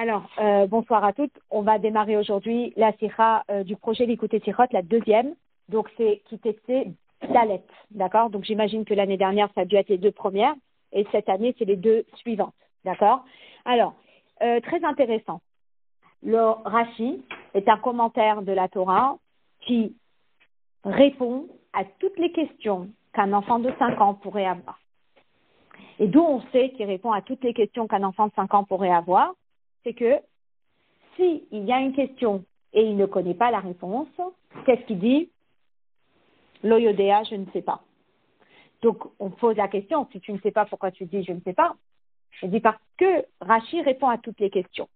Alors, bonsoir à toutes. On va démarrer aujourd'hui la sikha du projet d'écouter Sikhot, la deuxième. Donc, c'est Kitetse Dalet, d'accord? Donc, j'imagine que l'année dernière, ça a dû être les deux premières. Et cette année, c'est les deux suivantes, d'accord? Alors, très intéressant. Le Rashi est un commentaire de la Torah qui répond à toutes les questions qu'un enfant de 5 ans pourrait avoir. Et d'où on sait qu'il répond à toutes les questions qu'un enfant de 5 ans pourrait avoir, c'est que s'il y a une question et il ne connaît pas la réponse, qu'est-ce qu'il dit? Lo yodea, je ne sais pas. Donc, on pose la question, si tu ne sais pas, pourquoi tu dis je ne sais pas? Je dis parce que Rashi répond à toutes les questions.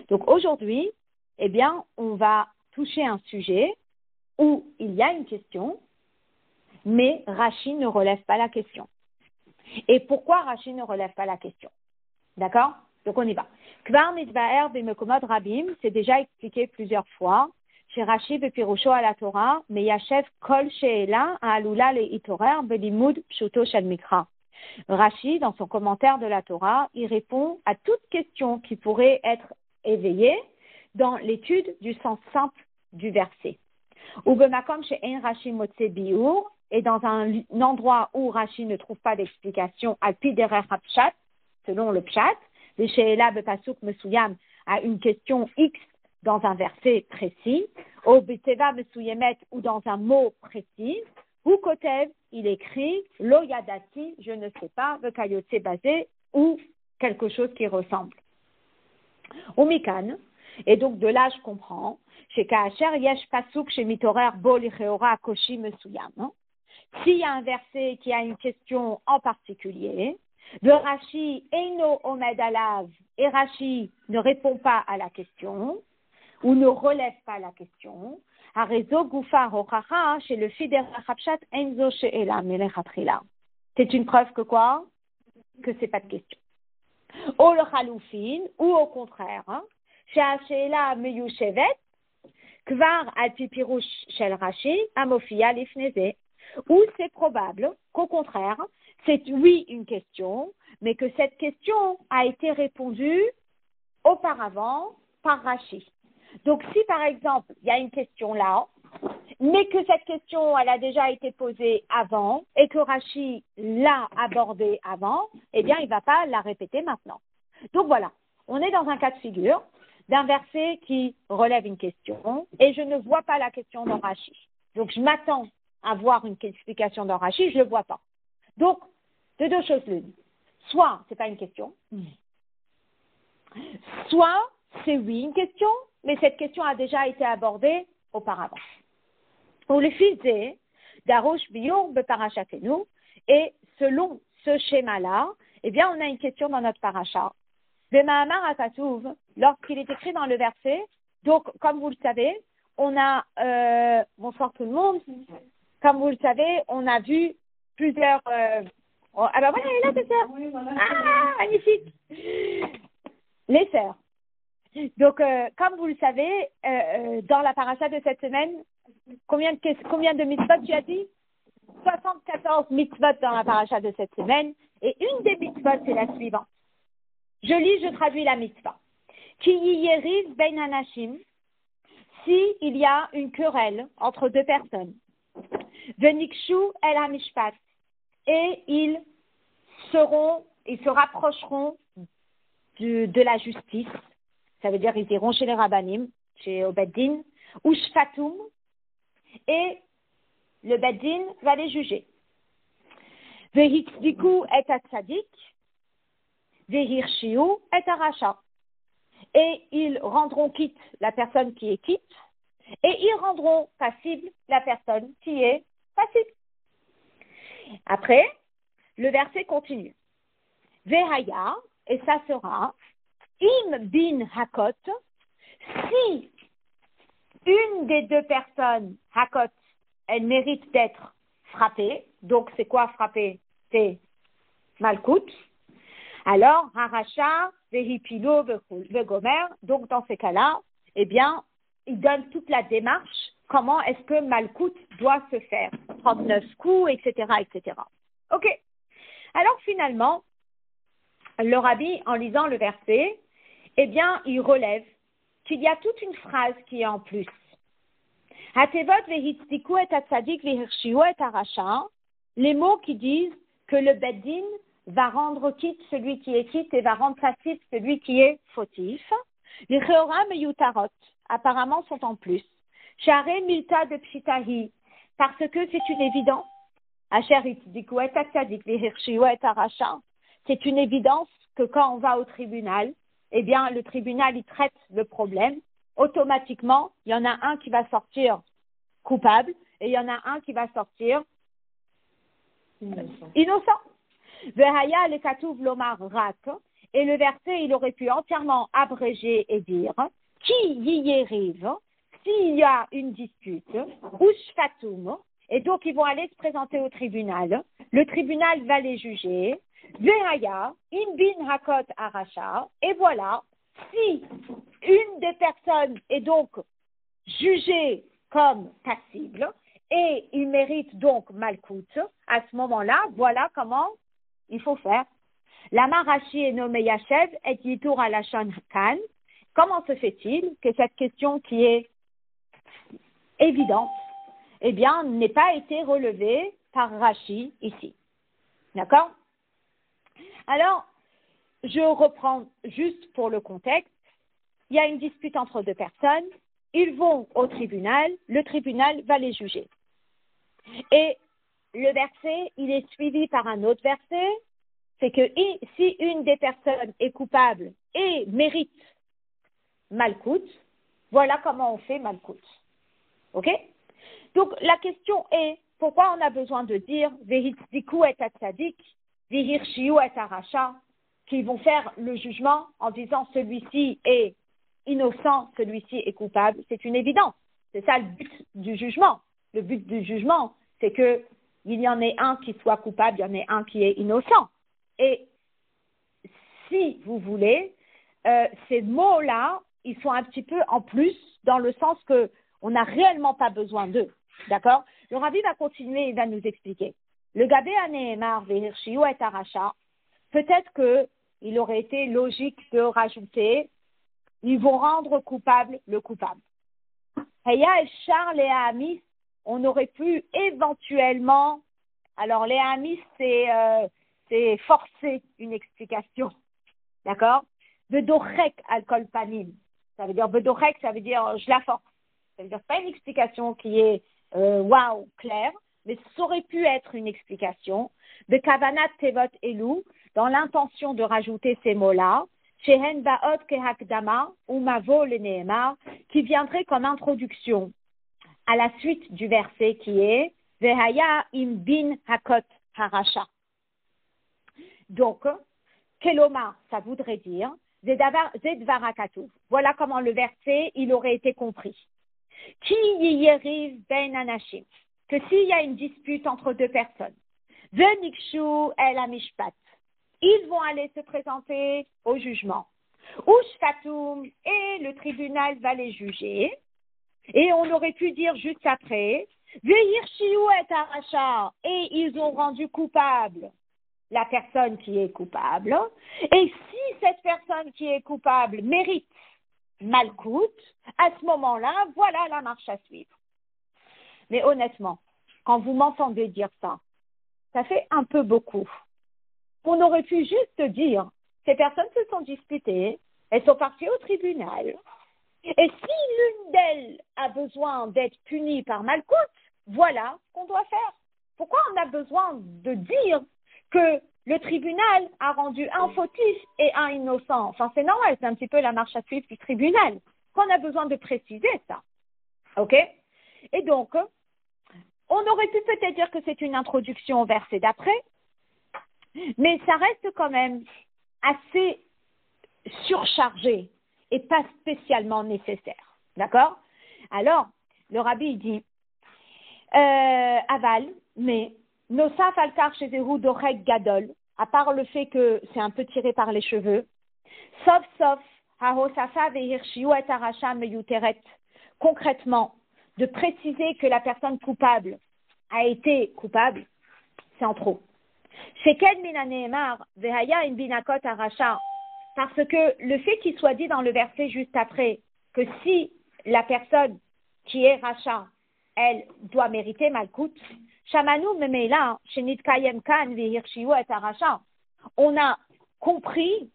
Donc, aujourd'hui, eh bien, on va toucher un sujet où il y a une question, mais Rashi ne relève pas la question. Et pourquoi Rashi ne relève pas la question? D'accord? Donc, on y va. Kvar mitbaer b'mekomot rabim, c'est déjà expliqué plusieurs fois. Chez Rashi be'pirusho à la Torah, meyachev kol she'ela ha'alula le'itorer belimud pshuto shel mikra. Rashi, dans son commentaire de la Torah, il répond à toute question qui pourrait être éveillée dans l'étude du sens simple du verset. Ou b'makom she'en Rashi motze biur, et dans un endroit où Rashi ne trouve pas d'explication al pi derer hapshat, selon le pshat, les she'ela bepasuk mesuyam à une question X dans un verset précis, au beteva mesuyemet ou dans un mot précis, ou kotev, il écrit lo yadati, je ne sais pas, vekayotse basé, ou quelque chose qui ressemble. Ou mikan, et donc de là je comprends, chez Kaacher yesh pasuk chez mitorer bo licheora koshi mesuyam. S'il y a un verset qui a une question en particulier, le Rashi Eino Omed Alav, et Rashi ne répond pas à la question, ou ne relève pas la question, Arezo Gufa Rochacha, chez le Fider Chapshat Enzo She'ela Melechatrila. C'est une preuve que quoi? Que c'est pas de question. Ou le Chaloufin, ou au contraire, chez She'ela Meyushevet, Kvar Alpi Pirush Shel Rashi, Amofia Lifneze. Ou c'est probable qu'au contraire, c'est oui une question, mais que cette question a été répondue auparavant par Rashi. Donc si par exemple, il y a une question là, mais que cette question, elle a déjà été posée avant et que Rashi l'a abordée avant, eh bien, il ne va pas la répéter maintenant. Donc voilà, on est dans un cas de figure d'un verset qui relève une question et je ne vois pas la question dans Rashi. Donc je m'attends à voir une explication dans Rashi, je ne le vois pas. Donc, de deux choses l'une. Soit, ce n'est pas une question, soit, c'est oui une question, mais cette question a déjà été abordée auparavant. Pour le fils d'Arosh Biyour Beparachatenu, et selon ce schéma-là, eh bien, on a une question dans notre paracha. De Mahamar Akatouv, lorsqu'il est écrit dans le verset, donc, comme vous le savez, on a, bonsoir tout le monde, comme vous le savez, on a vu plusieurs, ah ben voilà, elle est là, ta sœur. Oui, voilà. Ah, magnifique. Les sœurs. Donc, comme vous le savez, dans la paracha de cette semaine, combien de mitzvot tu as dit? 74 mitzvot dans la paracha de cette semaine. Et une des mitzvot, c'est la suivante. Je lis, je traduis la mitzvah. Ki yeriv ben anashim, si il y a une querelle entre deux personnes. Venikshu el hamishpat, et ils se rapprocheront de la justice. Ça veut dire ils iront chez les rabbanim, chez Obeddin, ou shfatum, et le Beddin va les juger. Vehitzdiku et atzadik, vehirshiu et aracha. Et ils rendront quitte la personne qui est quitte, et ils rendront passible la personne qui est passible. Après, le verset continue. Vehaya, et ça sera, im bin hakot, si une des deux personnes, hakot, elle mérite d'être frappée, donc c'est quoi frapper? C'est malkout. Alors, haracha, vehipilo, vegomer, donc dans ces cas-là, eh bien, il donne toute la démarche, comment est-ce que malkout doit se faire, 39 coups, etc., etc. Ok. Alors finalement, le rabbi, en lisant le verset, eh bien, il relève qu'il y a toute une phrase qui est en plus. Les mots qui disent que le Beddin va rendre quitte celui qui est quitte et va rendre passif celui qui est fautif. Les Cheoram et Yutarot, apparemment, sont en plus. Share Milta de Pshitahi, parce que c'est une évidence. C'est une évidence que quand on va au tribunal, eh bien, le tribunal, il traite le problème. Automatiquement, il y en a un qui va sortir coupable et il y en a un qui va sortir innocent. Vehaya le katouv lomar rak, et le verset, il aurait pu entièrement abréger et dire qui y arrive s'il y a une dispute, ou shfatum, et donc ils vont aller se présenter au tribunal. Le tribunal va les juger. Vehaya in bin hakot aracha, et voilà, si une des personnes est donc jugée comme passible et il mérite donc malkout, à ce moment-là, voilà comment il faut faire. La Marashi est nommée Yachev et Yitour à la Kan. Comment se fait-il que cette question qui est évidente, eh bien, n'ait pas été relevée par Rashi ici? D'accord? Alors, je reprends juste pour le contexte. Il y a une dispute entre deux personnes. Ils vont au tribunal. Le tribunal va les juger. Et le verset, il est suivi par un autre verset. C'est que si une des personnes est coupable et mérite malkout, voilà comment on fait malkout. OK? Donc, la question est, pourquoi on a besoin de dire Vehitziku et atzadik, Vehirshiu et aracha, qui vont faire le jugement en disant celui-ci est innocent, celui-ci est coupable? C'est une évidence. C'est ça le but du jugement. Le but du jugement, c'est qu'il y en ait un qui soit coupable, il y en ait un qui est innocent. Et si vous voulez, ces mots-là, ils sont un petit peu en plus dans le sens que on n'a réellement pas besoin d'eux. D'accord? Le Rabbi va continuer et va nous expliquer. Le Gabé Anéemar Vehirshiu et Aracha, peut-être qu'il aurait été logique de rajouter ils vont rendre coupable le coupable. Heya et Charles et Amis, on aurait pu éventuellement, alors les Amis, c'est forcer une explication. D'accord? Bedorek alcool panim. Ça veut dire bedorek, ça veut dire je la force. Ça veut dire pas une explication qui est waouh, claire, mais ça aurait pu être une explication de kavanat tevot elou, dans l'intention de rajouter ces mots-là, shehen baot kehakdama ou mavo le nehemar, qui viendrait comme introduction à la suite du verset qui est vehaya im bin hakot harasha. Donc, keloma, ça voudrait dire zedvarakatu. Voilà comment le verset il aurait été compris. Ki yiriv ben anashim, que s'il y a une dispute entre deux personnes, venikshu el amishpat, ils vont aller se présenter au jugement. Ushfatum, et le tribunal va les juger. Et on aurait pu dire juste après, vehirshiu et aracha, et ils ont rendu coupable la personne qui est coupable. Et si cette personne qui est coupable mérite malkout, à ce moment-là, voilà la marche à suivre. Mais honnêtement, quand vous m'entendez dire ça, ça fait un peu beaucoup. On aurait pu juste dire, ces personnes se sont disputées, elles sont parties au tribunal. Et si l'une d'elles a besoin d'être punie par malkout, voilà ce qu'on doit faire. Pourquoi on a besoin de dire que le tribunal a rendu un fautif et un innocent? Enfin, c'est normal, c'est un petit peu la marche à suivre du tribunal. Qu'on a besoin de préciser ça. OK? Et donc, on aurait pu peut-être dire que c'est une introduction au verset d'après, mais ça reste quand même assez surchargé et pas spécialement nécessaire. D'accord? Alors, le rabbi dit aval, mais nosaf alkar chez Zerou dorek gadol, à part le fait que c'est un peu tiré par les cheveux, sauf hahosafa vehirshiu et aracha meyuteret, concrètement, de préciser que la personne coupable a été coupable, c'est en trop. Sheken min haneemar vehaya in binakot aracha, Parce que le fait qu'il soit dit dans le verset juste après que si la personne qui est rachat, elle doit mériter malkout, Shamanu memela shenit kayem kan vehirshiu et aracha. On a compris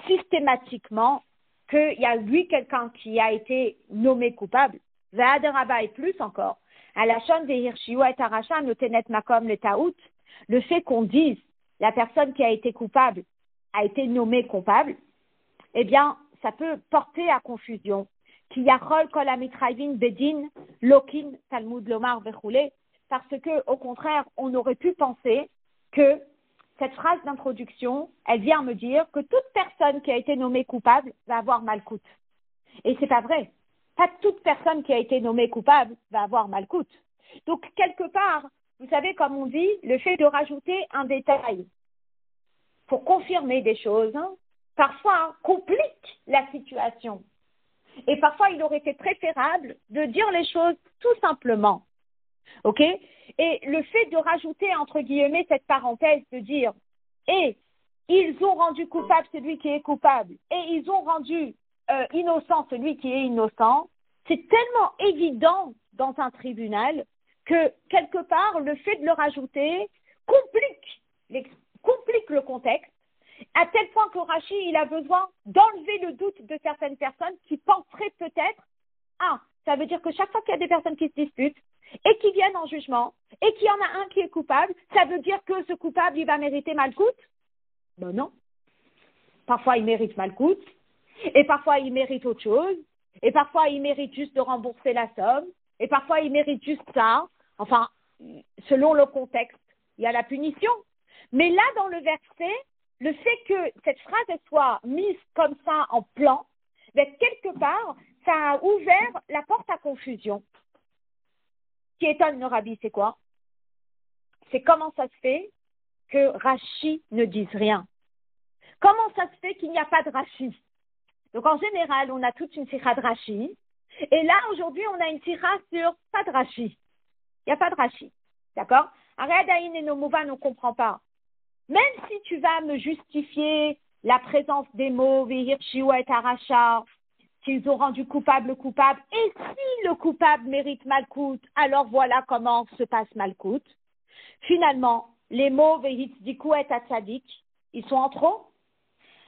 systématiquement qu'il y a lui quelqu'un qui a été nommé coupable. Ve'aderaba et plus encore. À la chaîne vehirshiu et aracha notenet makom le taout. Le fait qu'on dise la personne qui a été coupable a été nommée coupable, eh bien, ça peut porter à confusion. Ki yachol kol amitraivin bedin lokin talmud lomar vechoulé. Parce que, au contraire, on aurait pu penser que cette phrase d'introduction, elle vient me dire que toute personne qui a été nommée coupable va avoir malkout. Et c'est pas vrai. Pas toute personne qui a été nommée coupable va avoir malkout. Donc, quelque part, vous savez, comme on dit, le fait de rajouter un détail pour confirmer des choses, parfois complique la situation. Et parfois, il aurait été préférable de dire les choses tout simplement. OK? Et le fait de rajouter, entre guillemets, cette parenthèse, de dire « et ils ont rendu coupable celui qui est coupable, et ils ont rendu innocent celui qui est innocent », c'est tellement évident dans un tribunal que, quelque part, le fait de le rajouter complique le contexte, à tel point que Rashi, il a besoin d'enlever le doute de certaines personnes qui penseraient peut-être « ah, ça veut dire que chaque fois qu'il y a des personnes qui se disputent, et qui viennent en jugement, et qu'il y en a un qui est coupable, ça veut dire que ce coupable, il va mériter malkout? Ben non. Parfois, il mérite malkout, et parfois, il mérite autre chose, et parfois, il mérite juste de rembourser la somme, et parfois, il mérite juste ça. Enfin, selon le contexte, il y a la punition. Mais là, dans le verset, le fait que cette phrase soit mise comme ça en plan, ben, quelque part, ça a ouvert la porte à confusion. Ce qui étonne le rabbi, c'est quoi? C'est comment ça se fait que Rashi ne dise rien. Comment ça se fait qu'il n'y a pas de Rashi? Donc en général, on a toute une sikha de Rashi, et là aujourd'hui, on a une sikha sur pas de Rashi. Il n'y a pas de Rashi. D'accord? Aradaïn et Nomouva ne comprend pas. Même si tu vas me justifier la présence des mots, Vehir Shiwa et Aracha, qu'ils ont rendu coupable, et si le coupable mérite malkout, alors voilà comment se passe malkout. Finalement, les mots Vehitziku et Atzadik, ils sont en trop.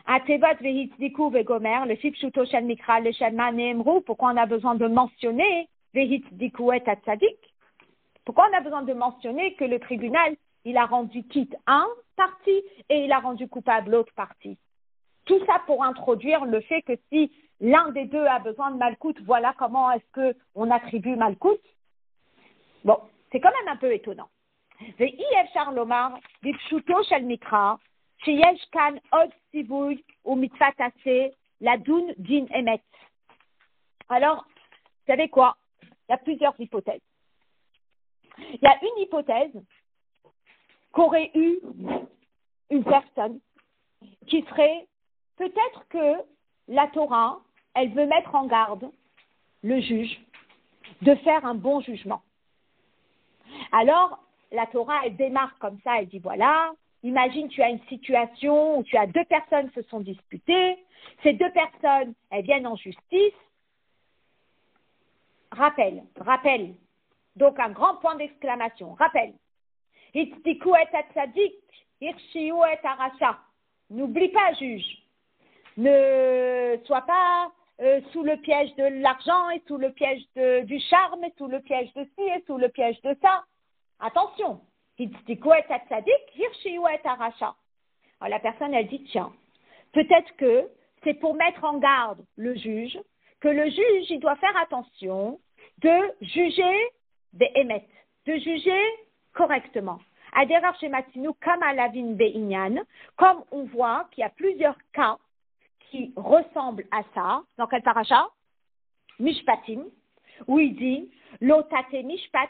Atevot Vehitziku Vegomer, le Fipshuto Shel Mikra, le Shelma Neemru, pourquoi on a besoin de mentionner Vehitziku et Atzadik? Pourquoi on a besoin de mentionner que le tribunal, il a rendu quitte un parti et il a rendu coupable l'autre partie? Tout ça pour introduire le fait que si l'un des deux a besoin de malkout, voilà comment est-ce qu'on attribue malkout. Bon, c'est quand même un peu étonnant. Ve'iev Charlomar, Bipshuto Shel Mikra, Sheyesh Kan Od Sibuy ou Mitzvat Aseh, Ladun Din Emet. Alors, vous savez quoi? Il y a plusieurs hypothèses. Il y a une hypothèse qu'aurait eu une personne qui serait peut-être que la Torah, elle veut mettre en garde le juge de faire un bon jugement. Alors, la Torah, elle démarre comme ça, elle dit voilà, imagine tu as une situation où tu as deux personnes se sont disputées, ces deux personnes, elles viennent en justice. Rappel. Donc un grand point d'exclamation. Rappel. Hitzdiku et atzadik, hirshiu et aracha. N'oublie pas, juge. Ne sois pas sous le piège de l'argent et sous le piège du charme et sous le piège de ci et sous le piège de ça. Attention. Hitzdiku et atzadik, hirshiu et aracha. Alors la personne, elle dit, tiens, peut-être que c'est pour mettre en garde le juge, que le juge, il doit faire attention de juger des émettes, de juger correctement. Aderar shematinu kama lavin be'inyan, comme on voit qu'il y a plusieurs cas qui ressemblent à ça. Dans quel paracha? Mishpatim, où il dit l'otate mishpat,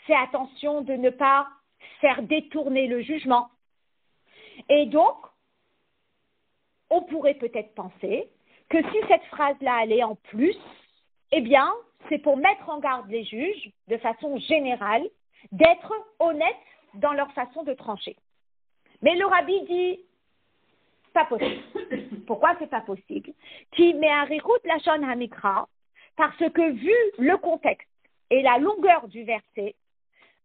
fais attention de ne pas faire détourner le jugement. Et donc, on pourrait peut-être penser que si cette phrase-là, elle est en plus, eh bien, c'est pour mettre en garde les juges, de façon générale, d'être honnêtes dans leur façon de trancher. Mais le rabbi dit, pas possible. Pourquoi c'est pas possible? Qui met un rirout lachon hamikra, parce que vu le contexte et la longueur du verset,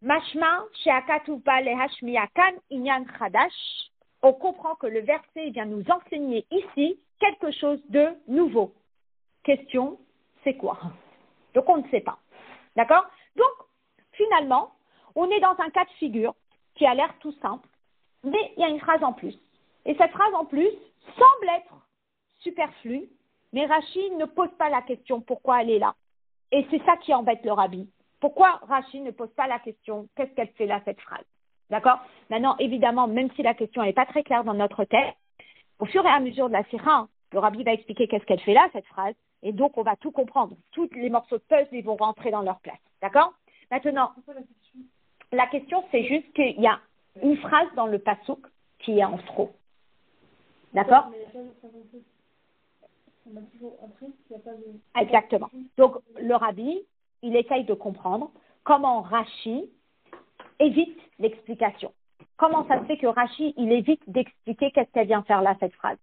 mashma she'akatuba lehashmiya kan inyan chadash, on comprend que le verset vient nous enseigner ici quelque chose de nouveau. Question, c'est quoi? Donc on ne sait pas. D'accord? Donc, finalement, on est dans un cas de figure qui a l'air tout simple, mais il y a une phrase en plus. Et cette phrase en plus semble être superflue, mais Rashi ne pose pas la question pourquoi elle est là. Et c'est ça qui embête le rabbi. Pourquoi Rashi ne pose pas la question qu'est-ce qu'elle fait là, cette phrase? D'accord? Maintenant, évidemment, même si la question n'est pas très claire dans notre tête, au fur et à mesure de la sira, le rabbi va expliquer qu'est-ce qu'elle fait là, cette phrase, et donc on va tout comprendre. Tous les morceaux de puzzle, ils vont rentrer dans leur place. D'accord? Maintenant, la question, c'est juste qu'il y a une phrase dans le pasouk qui est en trop. D'accord? Exactement. Donc, le rabbi, il essaye de comprendre comment Rashi évite l'explication. Comment ça se fait que Rashi, il évite d'expliquer qu'est-ce qu'elle vient faire là, cette phrase.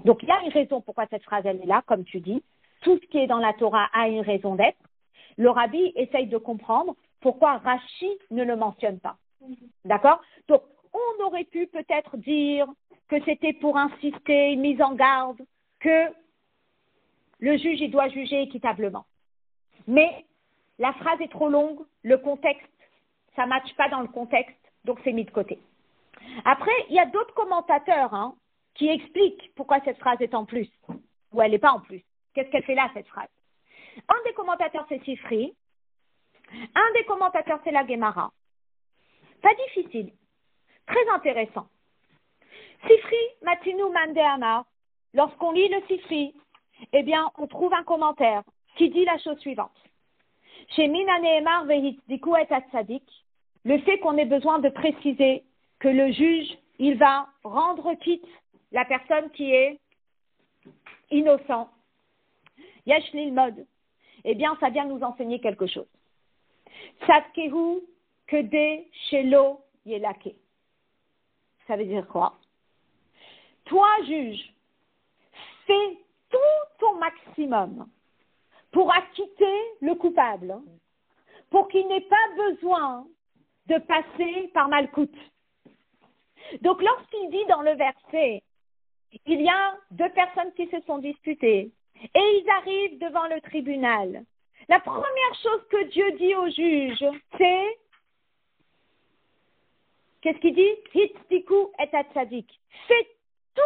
Donc, il y a une raison pourquoi cette phrase, elle est là, comme tu dis. Tout ce qui est dans la Torah a une raison d'être. Le rabbi essaye de comprendre pourquoi Rashi ne le mentionne pas. D'accord? Donc, on aurait pu peut-être dire que c'était pour insister, une mise en garde, que le juge, il doit juger équitablement. Mais la phrase est trop longue, le contexte, ça ne matche pas dans le contexte, donc c'est mis de côté. Après, il y a d'autres commentateurs qui expliquent pourquoi cette phrase est en plus, ou elle n'est pas en plus. Qu'est-ce qu'elle fait là, cette phrase? Un des commentateurs, c'est Sifri. Un des commentateurs, c'est la Gemara. Pas difficile. Très intéressant. Sifri, Matinu Mande Amar. Lorsqu'on lit le Sifri, eh bien, on trouve un commentaire qui dit la chose suivante. Chez Mina Nehemar Vehitziku et Atzadik, le fait qu'on ait besoin de préciser que le juge, il va rendre quitte la personne qui est innocent. Yesh Lilmod. Eh bien, ça vient nous enseigner quelque chose. Tzadkehu kede shelo yelake. Ça veut dire quoi? Toi, juge, fais tout ton maximum pour acquitter le coupable, pour qu'il n'ait pas besoin de passer par Malkout. Donc, lorsqu'il dit dans le verset, il y a deux personnes qui se sont disputées et ils arrivent devant le tribunal. La première chose que Dieu dit au juge, c'est, qu'est-ce qu'il dit? Hitziku et atzadik. Fais tout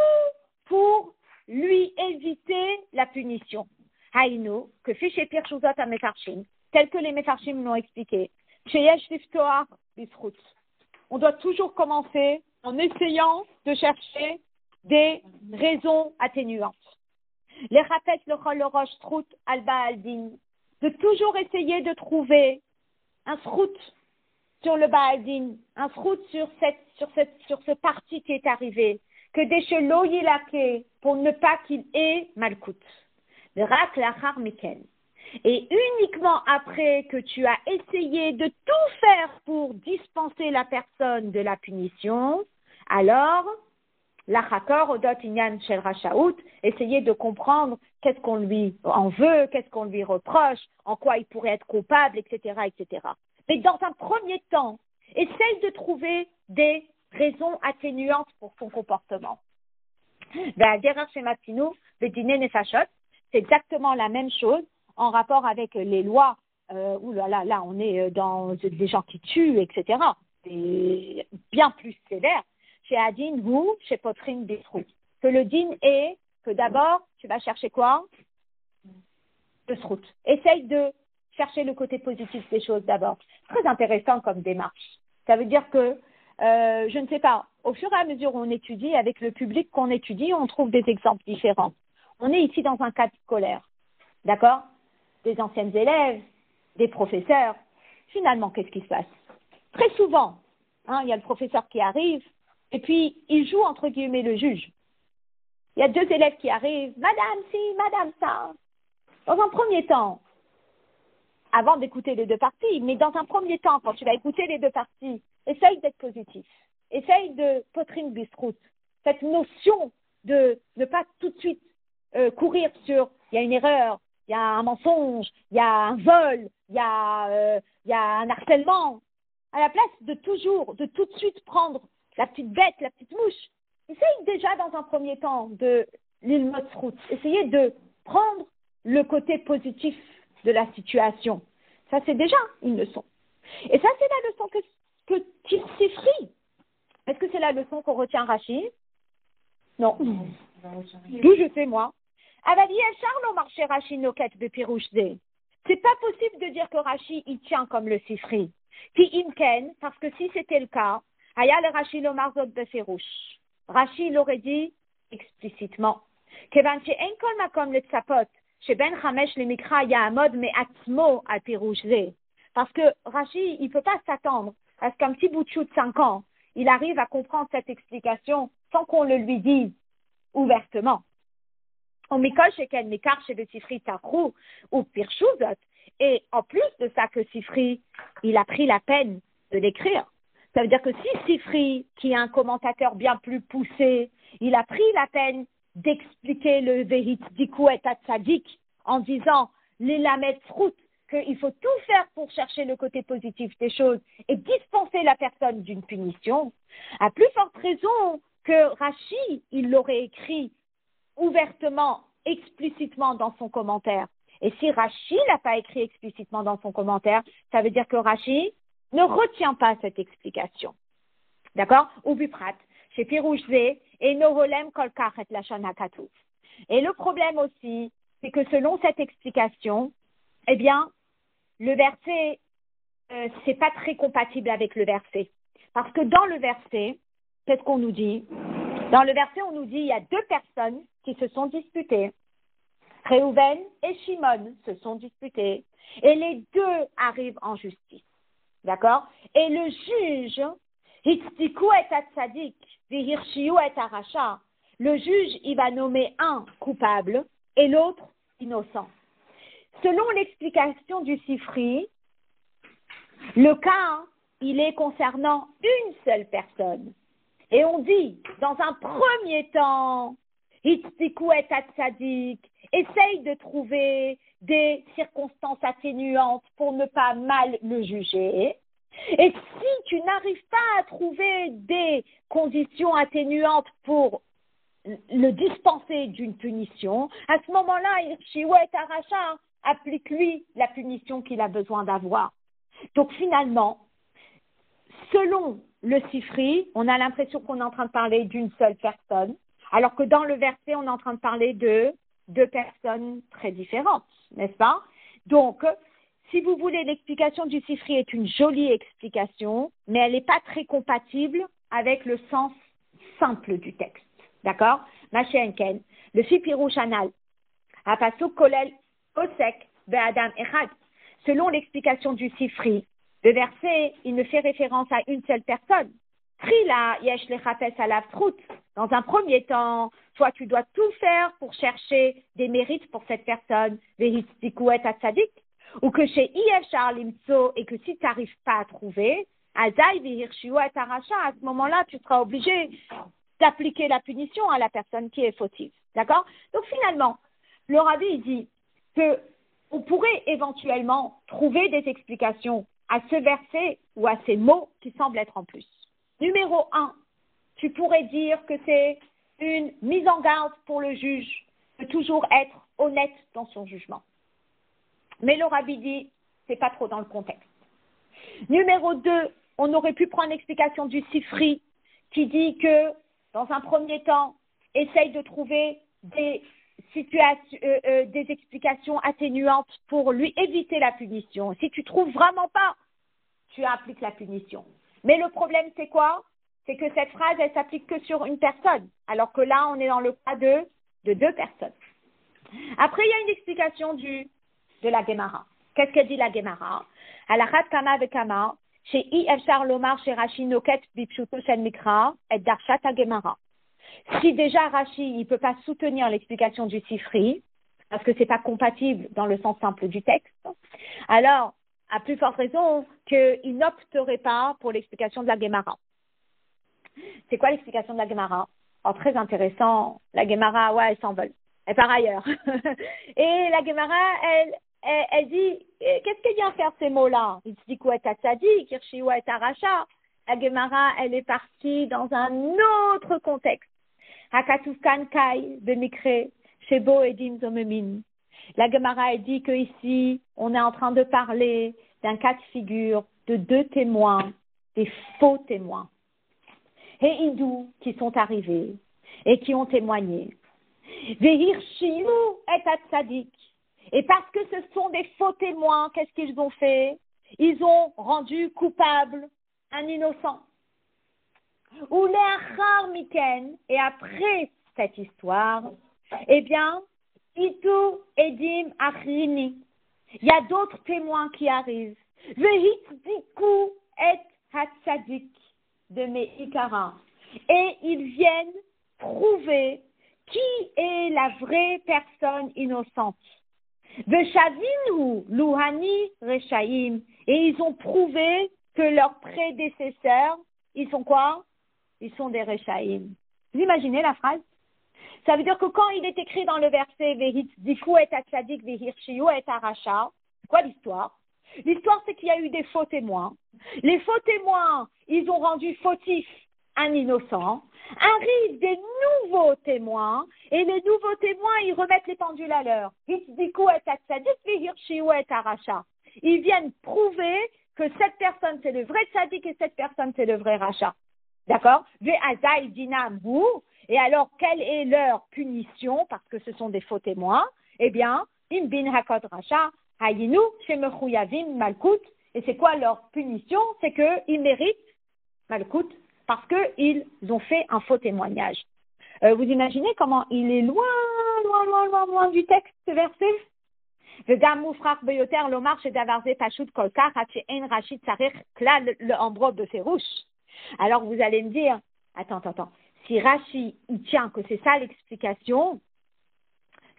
pour lui éviter la punition. Haïno, que fait chez Pierre Chouzot à Mefarshim, tel que les Mefarshim l'ont expliqué. Chez Yesh Liftoar Bisrout. On doit toujours commencer en essayant de chercher des raisons atténuantes. Les rapet le chol le roche trout alba aldin. De toujours essayer de trouver un srout sur le Baaldin, un srout sur ce parti qui est arrivé, que des chelo yilake, pour ne pas qu'il ait malkout. Le rak lachar miken. Et uniquement après que tu as essayé de tout faire pour dispenser la personne de la punition, alors, l'achakor odot inyan shel rachaout, essayer de comprendre qu'est-ce qu'on lui en veut, qu'est-ce qu'on lui reproche, en quoi il pourrait être coupable, etc., etc. Mais dans un premier temps, essaye de trouver des raisons atténuantes pour son comportement. C'est exactement la même chose en rapport avec les lois, là, on est dans des gens qui tuent, etc. C'est bien plus sévère. Chez Adin ou chez Potrin Bisrou. Que le din est que d'abord, tu vas chercher quoi? Le srout. Essaye de chercher le côté positif des choses d'abord. Très intéressant comme démarche. Ça veut dire que, je ne sais pas, au fur et à mesure où on étudie, avec le public qu'on étudie, on trouve des exemples différents. On est ici dans un cadre scolaire. D'accord? Des anciennes élèves, des professeurs. Finalement, qu'est-ce qui se passe? Très souvent, il y a le professeur qui arrive, et puis il joue entre guillemets le juge. Il y a deux élèves qui arrivent, madame si, madame ça. Dans un premier temps, avant d'écouter les deux parties, mais dans un premier temps, quand tu vas écouter les deux parties, essaye d'être positif. Essaye de potrine bistrout. Cette notion de ne pas tout de suite courir sur il y a une erreur, il y a un mensonge, il y a un vol, il y a un harcèlement. À la place de tout de suite prendre la petite bête, la petite mouche, essaye déjà dans un premier temps de l'ilmot route. Essayez de prendre le côté positif de la situation. Ça, c'est déjà une leçon. Et ça, c'est la leçon que tire Sifri. Est-ce que c'est la leçon qu'on retient Rashi? Non. D'où je sais, moi. C'est pas possible de dire que Rashi, il tient comme le Sifri. Ki imken, parce que si c'était le cas, Aya le Rashi lomar zot befirouche. Rashi l'aurait dit explicitement. Kevan she'en kol makom le tzapot, sheben chamesh le mikra ya'amod me'atzmo al pirouche ze. Parce que Rashi, il peut pas s'attendre à ce qu'un petit bout de chou de 5 ans, il arrive à comprendre cette explication sans qu'on le lui dise ouvertement. Et en plus de ça que Sifri, il a pris la peine de l'écrire. Ça veut dire que si Sifri, qui est un commentateur bien plus poussé, il a pris la peine d'expliquer le Vehit Dikou et Tzadik en disant les lamed fruit, qu'il faut tout faire pour chercher le côté positif des choses et dispenser la personne d'une punition, à plus forte raison que Rashi, il l'aurait écrit ouvertement, explicitement dans son commentaire. Et si Rashi n'a pas écrit explicitement dans son commentaire, ça veut dire que Rashi ne retient pas cette explication. D'accord? Ou buprat, chez Pirouche et Novolem Kolkach et Lachon HaKatuv. Et le problème aussi, c'est que selon cette explication, eh bien, le verset, c'est pas très compatible avec le verset. Parce que dans le verset, qu'est-ce qu'on nous dit? Dans le verset, on nous dit il y a 2 personnes qui se sont disputées. Réhouven et Shimon se sont disputés. Et les 2 arrivent en justice. D'accord? Et le juge, Hitztiku et Atzadik, Vihirshiu et Aracha, le juge, il va nommer un coupable et l'autre innocent. Selon l'explication du Sifri, le cas, il est concernant une seule personne. Et on dit, dans un premier temps, Hitztiku et Atzadik, essaye de trouver des circonstances atténuantes pour ne pas mal le juger. Et si tu n'arrives pas à trouver des conditions atténuantes pour le dispenser d'une punition, à ce moment-là, Hirshiwet Aracha applique-lui la punition qu'il a besoin d'avoir. Donc finalement, selon le Sifri, on a l'impression qu'on est en train de parler d'une seule personne, alors que dans le verset, on est en train de parler de 2 personnes très différentes, n'est-ce pas? Donc, si vous voulez, l'explication du Sifri est une jolie explication, mais elle n'est pas très compatible avec le sens simple du texte. D'accord? Machéenken, le Fipirouche Anal, Apasuk Kolel Osek Be'adam Echad. Selon l'explication du Sifri, le verset, il ne fait référence à une seule personne. Trila yesh lechapes alav trut. Dans un premier temps, toi, tu dois tout faire pour chercher des mérites pour cette personne, vehitztiku et atzadik, ou que chez Yeshar limtso, et que si tu n'arrives pas à trouver, azai vehirshiu et aracha, à ce moment-là, tu seras obligé d'appliquer la punition à la personne qui est fautive. D'accord? Donc finalement, le Rabbi il dit que on pourrait éventuellement trouver des explications à ce verset ou à ces mots qui semblent être en plus. Numéro 1, tu pourrais dire que c'est une mise en garde pour le juge de toujours être honnête dans son jugement. Mais le Rabbi dit, c'est pas trop dans le contexte. Numéro 2, on aurait pu prendre l'explication du Sifri qui dit que, dans un premier temps, essaye de trouver des explications atténuantes pour lui éviter la punition. Si tu trouves vraiment pas, tu appliques la punition. Mais le problème, c'est quoi? C'est que cette phrase, elle s'applique que sur une personne, alors que là, on est dans le cas de 2 personnes. Après, il y a une explication de la Gemara. Qu'est-ce qu'elle dit la Gemara? Alachat kama vekama, chez Efshar lomar chez Rashi noket bipshuto shen mikra et darshat Gemara. Si déjà Rashi, il ne peut pas soutenir l'explication du Sifri, parce que ce n'est pas compatible dans le sens simple du texte, alors, à plus forte raison qu'il n'opterait pas pour l'explication de la Gemara. C'est quoi l'explication de la Gemara? Oh, très intéressant. La Gemara, ouais, elle s'envole. Elle part ailleurs. Et la Gemara, elle dit, qu'est-ce qu'elle vient faire ces mots-là? Il se dit quoi est tzadik, Hirshiou est aracha. La Gemara, elle est partie dans un autre contexte. Hakatuf kan kai bemikre shebo edim zomemin. La Gemara, elle dit que ici, on est en train de parler d'un cas de figure de deux témoins, des faux témoins. Et hindous qui sont arrivés et qui ont témoigné. Vehirshiu et atzadik. Et parce que ce sont des faux témoins, qu'est-ce qu'ils ont fait? Ils ont rendu coupable un innocent. Ou l'achar miken, et après cette histoire, eh bien, itu edim achrini. Il y a d'autres témoins qui arrivent. Vehitziku et hatzadik de Meikara. Et ils viennent prouver qui est la vraie personne innocente. Veshavinu luhani reshaim. Et ils ont prouvé que leurs prédécesseurs, ils sont quoi? Ils sont des reshaim. Vous imaginez la phrase? Ça veut dire que quand il est écrit dans le verset Vehitziku et hatzadik vehirshiu et aracha, c'est quoi l'histoire? L'histoire, c'est qu'il y a eu des faux témoins. Les faux témoins, ils ont rendu fautif un innocent. Arrivent des nouveaux témoins, et les nouveaux témoins, ils remettent les pendules à l'heure. Ils viennent prouver que cette personne, c'est le vrai tzadik, et cette personne, c'est le vrai rachat. D'accord? Et alors, quelle est leur punition, parce que ce sont des faux témoins? Eh bien, im bin hakod racha, hayinu, shemechuyavim malkut. Et c'est quoi leur punition? C'est qu'ils méritent malkut, parce qu'ils ont fait un faux témoignage. Vous imaginez comment il est loin du texte, ce verset? Alors vous allez me dire, attends, si Rashi il tient que c'est ça l'explication,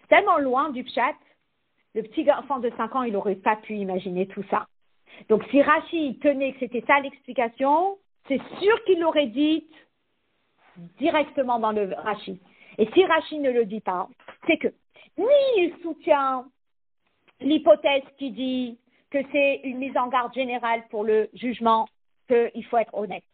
c'est tellement loin du pshat, le petit enfant de 5 ans, il n'aurait pas pu imaginer tout ça. Donc si Rashi tenait que c'était ça l'explication, c'est sûr qu'il l'aurait dit directement dans le Rashi. Et si Rashi ne le dit pas, c'est que ni il soutient l'hypothèse qui dit que c'est une mise en garde générale pour le jugement, qu'il faut être honnête,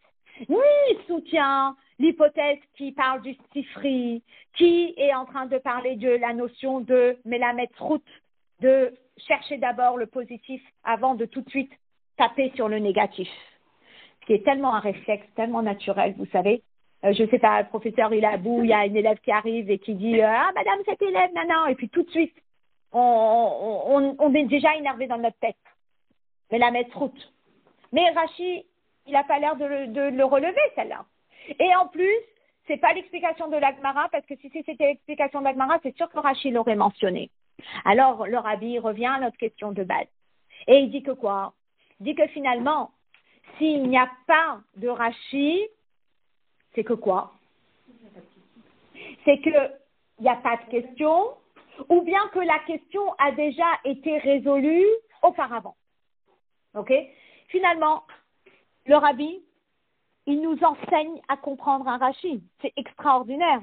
ni il soutient l'hypothèse qui parle du sifri, qui est en train de parler de la notion de melamet route, de chercher d'abord le positif avant de tout de suite taper sur le négatif. Ce qui est tellement un réflexe, tellement naturel, vous savez. Je ne sais pas, le professeur il est à bout, il y a une élève qui arrive et qui dit « Ah, madame, cet élève, non », et puis tout de suite, on est déjà énervé dans notre tête. Mais la mettre route. Mais Rashi, il n'a pas l'air de le relever, celle-là. Et en plus, c'est pas l'explication de l'Agmara, parce que si c'était l'explication de l'Agmara, c'est sûr que Rashi l'aurait mentionné. Alors, le Rabbi revient à notre question de base. Et il dit que quoi? Il dit que finalement, s'il n'y a pas de Rashi, c'est que quoi? C'est qu'il n'y a pas de question, ou bien que la question a déjà été résolue auparavant. Ok? Finalement, le Rabbi, il nous enseigne à comprendre un Rashi. C'est extraordinaire.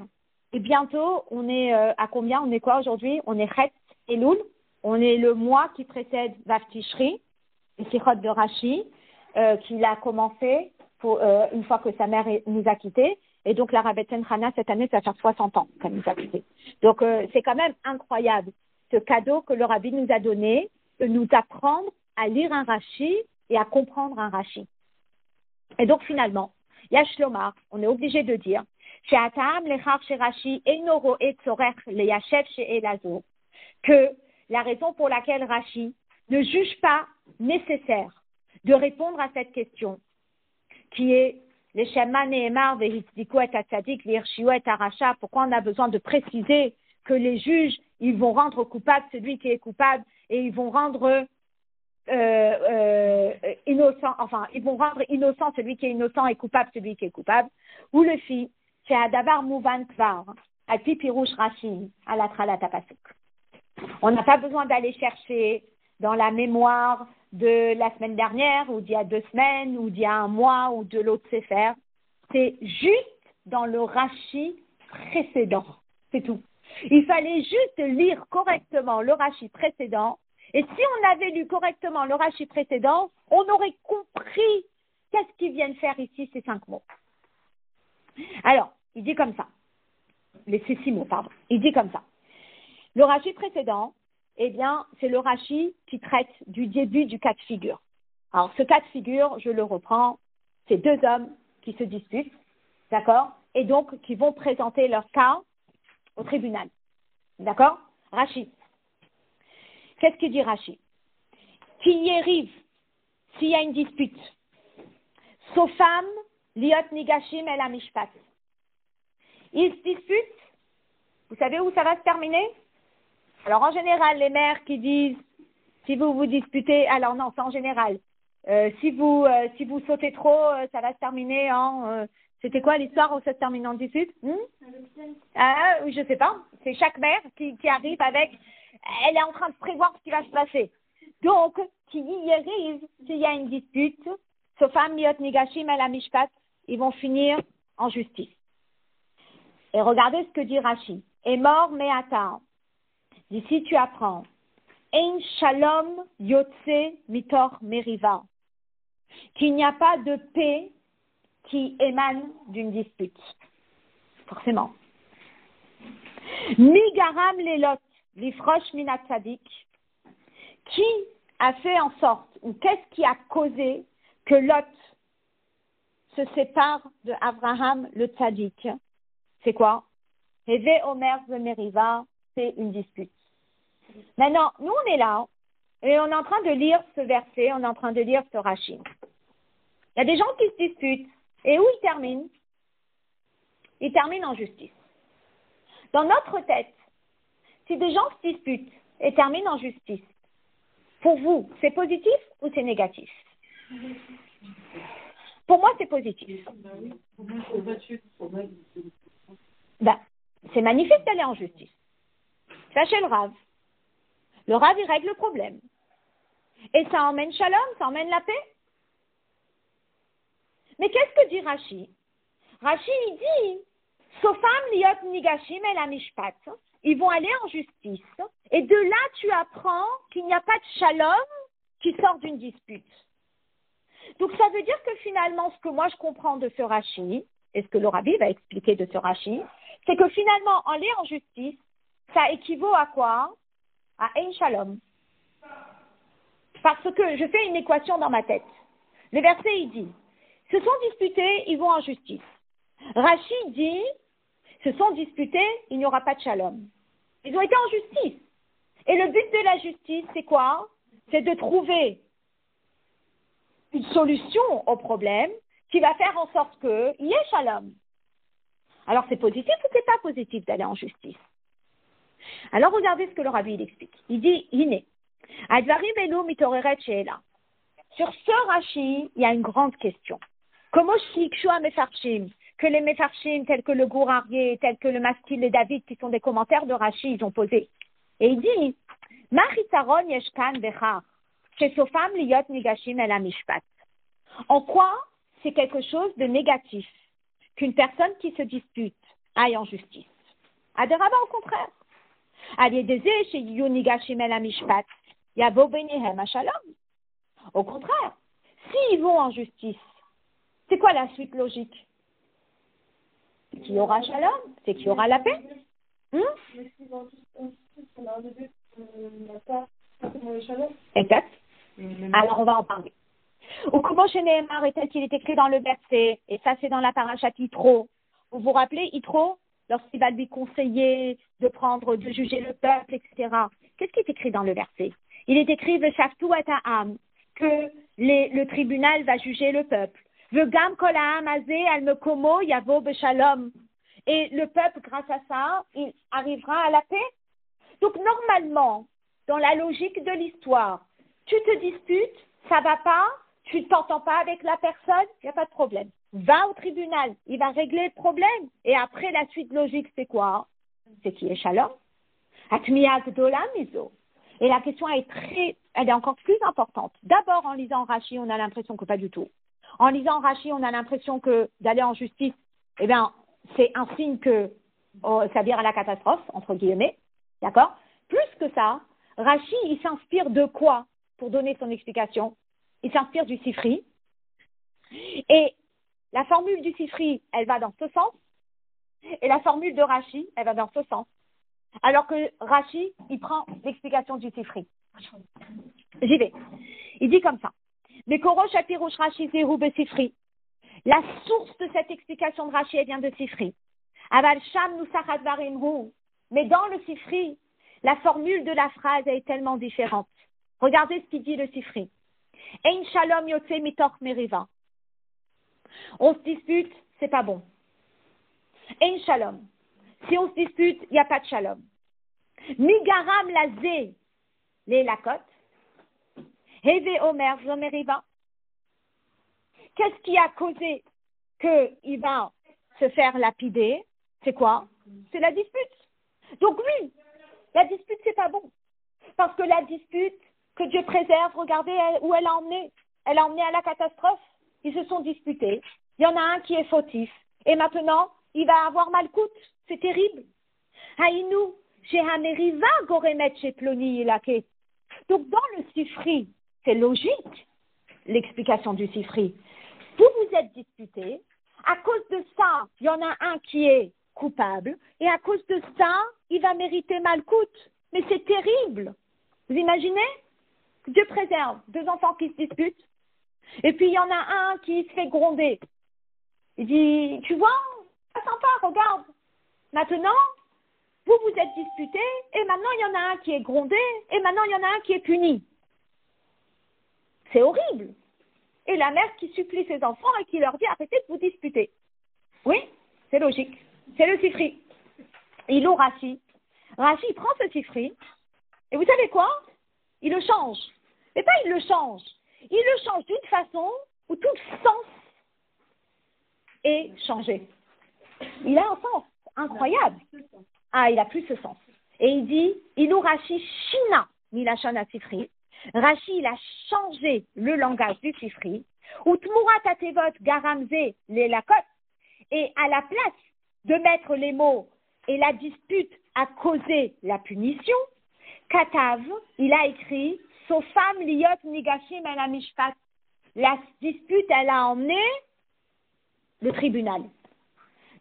Et bientôt, on est à combien? On est quoi aujourd'hui? On est Chet Elul. On est le mois qui précède Vav Tishri, le Sichot de Rashi, qu'il a commencé une fois que sa mère nous a quittés. Et donc, la Rabbeten Chana, cette année, ça va faire 60 ans qu'elle nous a quittés. Donc, c'est quand même incroyable, ce cadeau que le Rabbi nous a donné, de nous apprendre à lire un Rashi et à comprendre un Rashi. Et donc, finalement, Yash Lomar, on est obligé de dire, que la raison pour laquelle Rashi ne juge pas nécessaire de répondre à cette question, qui est les Shema Nehemar vehitzdiku et atzadik vehirshiu et aracha. Pourquoi on a besoin de préciser que les juges, ils vont rendre coupable celui qui est coupable et ils vont rendre innocent, enfin, ils vont rendre innocent celui qui est innocent et coupable celui qui est coupable. Ou le fi, c'est Adabar Mouvan Kvar, Alpi Pirouche Rashi, Alatralat Apasuk. On n'a pas besoin d'aller chercher dans la mémoire de la semaine dernière, ou d'il y a 2 semaines, ou d'il y a un mois, ou de l'autre Sefer. C'est juste dans le Rashi précédent. C'est tout. Il fallait juste lire correctement le Rashi précédent. Et si on avait lu correctement le Rashi précédent, on aurait compris qu'est-ce qu'ils viennent faire ici, ces 5 mots. Alors, il dit comme ça. Ces 6 mots, pardon. Il dit comme ça. Le Rashi précédent, eh bien, c'est le Rashi qui traite du début du cas de figure. Alors, ce cas de figure, je le reprends, c'est 2 hommes qui se disputent, d'accord? Et donc, qui vont présenter leur cas au tribunal. D'accord? Rashi. Qu'est-ce qu'il dit Rashi? Qui y arrive s'il y a une dispute? Sofam liot nigashim el amishpat. Ils se disputent. Vous savez où ça va se terminer? Alors, en général, les mères qui disent, si vous vous disputez, alors non, c'est en général. Si vous sautez trop, ça va se terminer en... c'était quoi l'histoire où ça se termine en dispute? Je sais pas. C'est chaque mère qui arrive avec... Elle est en train de prévoir ce qui va se passer. Donc, qui y arrive, s'il y a une dispute, Sofam liot nigashim el amishpat, ils vont finir en justice. Et regardez ce que dit Rashi. Et mort me'ata. D'ici tu apprends. Ein shalom yotse mitor meriva. Qu'il n'y a pas de paix qui émane d'une dispute. Forcément. Mi garam lelot lifrosh minat tzadik. Qui a fait en sorte, ou qu'est-ce qui a causé que Lot se sépare de Abraham le tzadik? C'est quoi? Heve Omer Meriva, c'est une dispute. Maintenant, nous on est là, et on est en train de lire ce verset, on est en train de lire ce Rashi. Il y a des gens qui se disputent, et où ils terminent? Ils terminent en justice. Dans notre tête, si des gens se disputent et terminent en justice, pour vous, c'est positif ou c'est négatif? Pour moi, c'est positif. C'est magnifique d'aller en justice. Sachez le Rav. Le Rav, il règle le problème. Et ça emmène shalom, ça emmène la paix. Mais qu'est-ce que dit Rashi? Rashi, il dit, Sofam liot nigashim el amishpat. Ils vont aller en justice. Et de là, tu apprends qu'il n'y a pas de shalom qui sort d'une dispute. Donc, ça veut dire que finalement, ce que moi je comprends de ce Rashi, et ce que le Rabbi va expliquer de ce Rashi, c'est que finalement, aller en justice, ça équivaut à quoi? À ein shalom. Parce que je fais une équation dans ma tête. Le verset, il dit, se sont disputés, ils vont en justice. Rashi dit, se sont disputés, il n'y aura pas de shalom. Ils ont été en justice. Et le but de la justice, c'est quoi? C'est de trouver une solution au problème qui va faire en sorte qu'il y ait shalom. Alors, c'est positif ou c'est pas positif d'aller en justice? Alors, regardez ce que le Rabbi il explique. Il dit, Iné, Advarim elu mitoreret she'ela. Sur ce Rashi, il y a une grande question. Comment shikshu mefarshim, que les mefarshim, tels que le Gourarié, tels que le Maskil et David, qui sont des commentaires de Rashi, ils ont posé. Et il dit, Ma chitzaron yeshkan bechar, shesofam liyot nigashim el amishpat. En quoi c'est quelque chose de négatif qu'une personne qui se dispute aille en justice? Aderaba, au contraire. Au contraire, s'ils vont en justice, c'est quoi la suite logique? C'est qu'il y aura shalom, c'est qu'il y aura la paix. Exact. Alors on va en parler. Ou comment chez Nehemar est tel qu'il est écrit dans le verset, et ça c'est dans la parashat Yitro. Vous vous rappelez Yitro, lorsqu'il va lui conseiller de juger le peuple, etc. Qu'est-ce qui est écrit dans le verset? Il est écrit Veshaftu et ha'am, que le tribunal va juger le peuple. Vegam kol ha'am hazeh al mekomo yavo beshalom. Et le peuple, grâce à ça, il arrivera à la paix. Donc normalement, dans la logique de l'histoire, tu te disputes, ça va pas, tu ne t'entends pas avec la personne, il n'y a pas de problème. Va au tribunal, il va régler le problème. Et après, la suite logique, c'est quoi? C'est qui est shalom. Atmiya gdola mizo. Et la question elle est encore plus importante. D'abord, en lisant Rashi, on a l'impression que pas du tout. En lisant Rashi, on a l'impression que d'aller en justice, eh bien, c'est un signe que c'est-à-dire à la catastrophe, entre guillemets, d'accord? Plus que ça, Rashi, il s'inspire de quoi pour donner son explication? Il s'inspire du Sifri. Et la formule du Sifri, elle va dans ce sens. Et la formule de Rashi, elle va dans ce sens. Alors que Rashi, il prend l'explication du Sifri. J'y vais. Il dit comme ça. Mais Korosh Apirouche Rashi Zehu Sifri. La source de cette explication de Rashi, elle vient de Sifri. Aval Sham Nusachat Varimhu. Mais dans le Sifri, la formule de la phrase est tellement différente. Regardez ce qu'il dit le Sifri. Ein Shalom Yotze Mitoch Meriva. On se dispute, c'est pas bon. Ein Shalom. Si on se dispute, il n'y a pas de Shalom. Migaram Lazé, les Lakot. Heve Omer Zomeriva. Qu'est-ce qui a causé qu'il va se faire lapider? C'est quoi? C'est la dispute. Donc oui, la dispute, c'est pas bon. Parce que la dispute, que Dieu préserve, regardez où elle a emmené. Elle a emmené à la catastrophe. Ils se sont disputés. Il y en a un qui est fautif. Et maintenant, il va avoir malcoute. C'est terrible. Haïnou, Shehameriva Goremet Sheploni Ilake. Donc dans le Sifri, c'est logique, l'explication du Sifri. Vous vous êtes disputés. À cause de ça, il y en a un qui est coupable. Et à cause de ça, il va mériter malcoute. Mais c'est terrible. Vous imaginez? Dieu préserve deux enfants qui se disputent. Et puis il y en a un qui se fait gronder. Il dit, tu vois, c'est sympa, regarde. Maintenant, vous vous êtes disputés et maintenant il y en a un qui est grondé et maintenant il y en a un qui est puni. C'est horrible. Et la mère qui supplie ses enfants et qui leur dit, arrêtez de vous disputer. Oui, c'est logique. C'est le Sifri. Il ou Rashi. Rashi, il prend ce Sifri et vous savez quoi? Il le change. Mais pas il le change. Il le change d'une façon où tout le sens est changé. Il a un sens incroyable. Ah, il a plus ce sens. Et il dit, il ou Rashi Shina Milachon à Sifri. Rashi, il a changé le langage du Sifri. Ou Tmurat Atevot Garamze les Lakot. Et à la place de mettre les mots et la dispute a causé la punition, Katav, il a écrit Sofam Liot Nigashim El Amishpat. La dispute, elle a emmené le tribunal.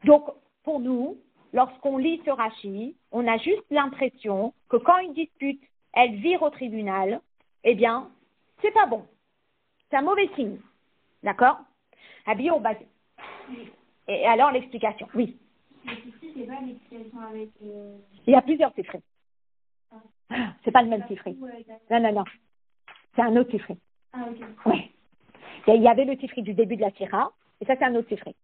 Donc, pour nous, lorsqu'on lit ce Rashi, on a juste l'impression que quand une dispute, elle vire au tribunal, eh bien, c'est pas bon. C'est un mauvais signe. D'accord? Habillé bas. Et alors, l'explication. Oui. Le Sifri, c'est pas l'explication avec... Il y a plusieurs Sifri. C'est pas le même Sifri. Non. C'est un autre Sifri. Ah, ok. Oui. Il y avait le Sifri du début de la Sira, et ça, c'est un autre Sifri.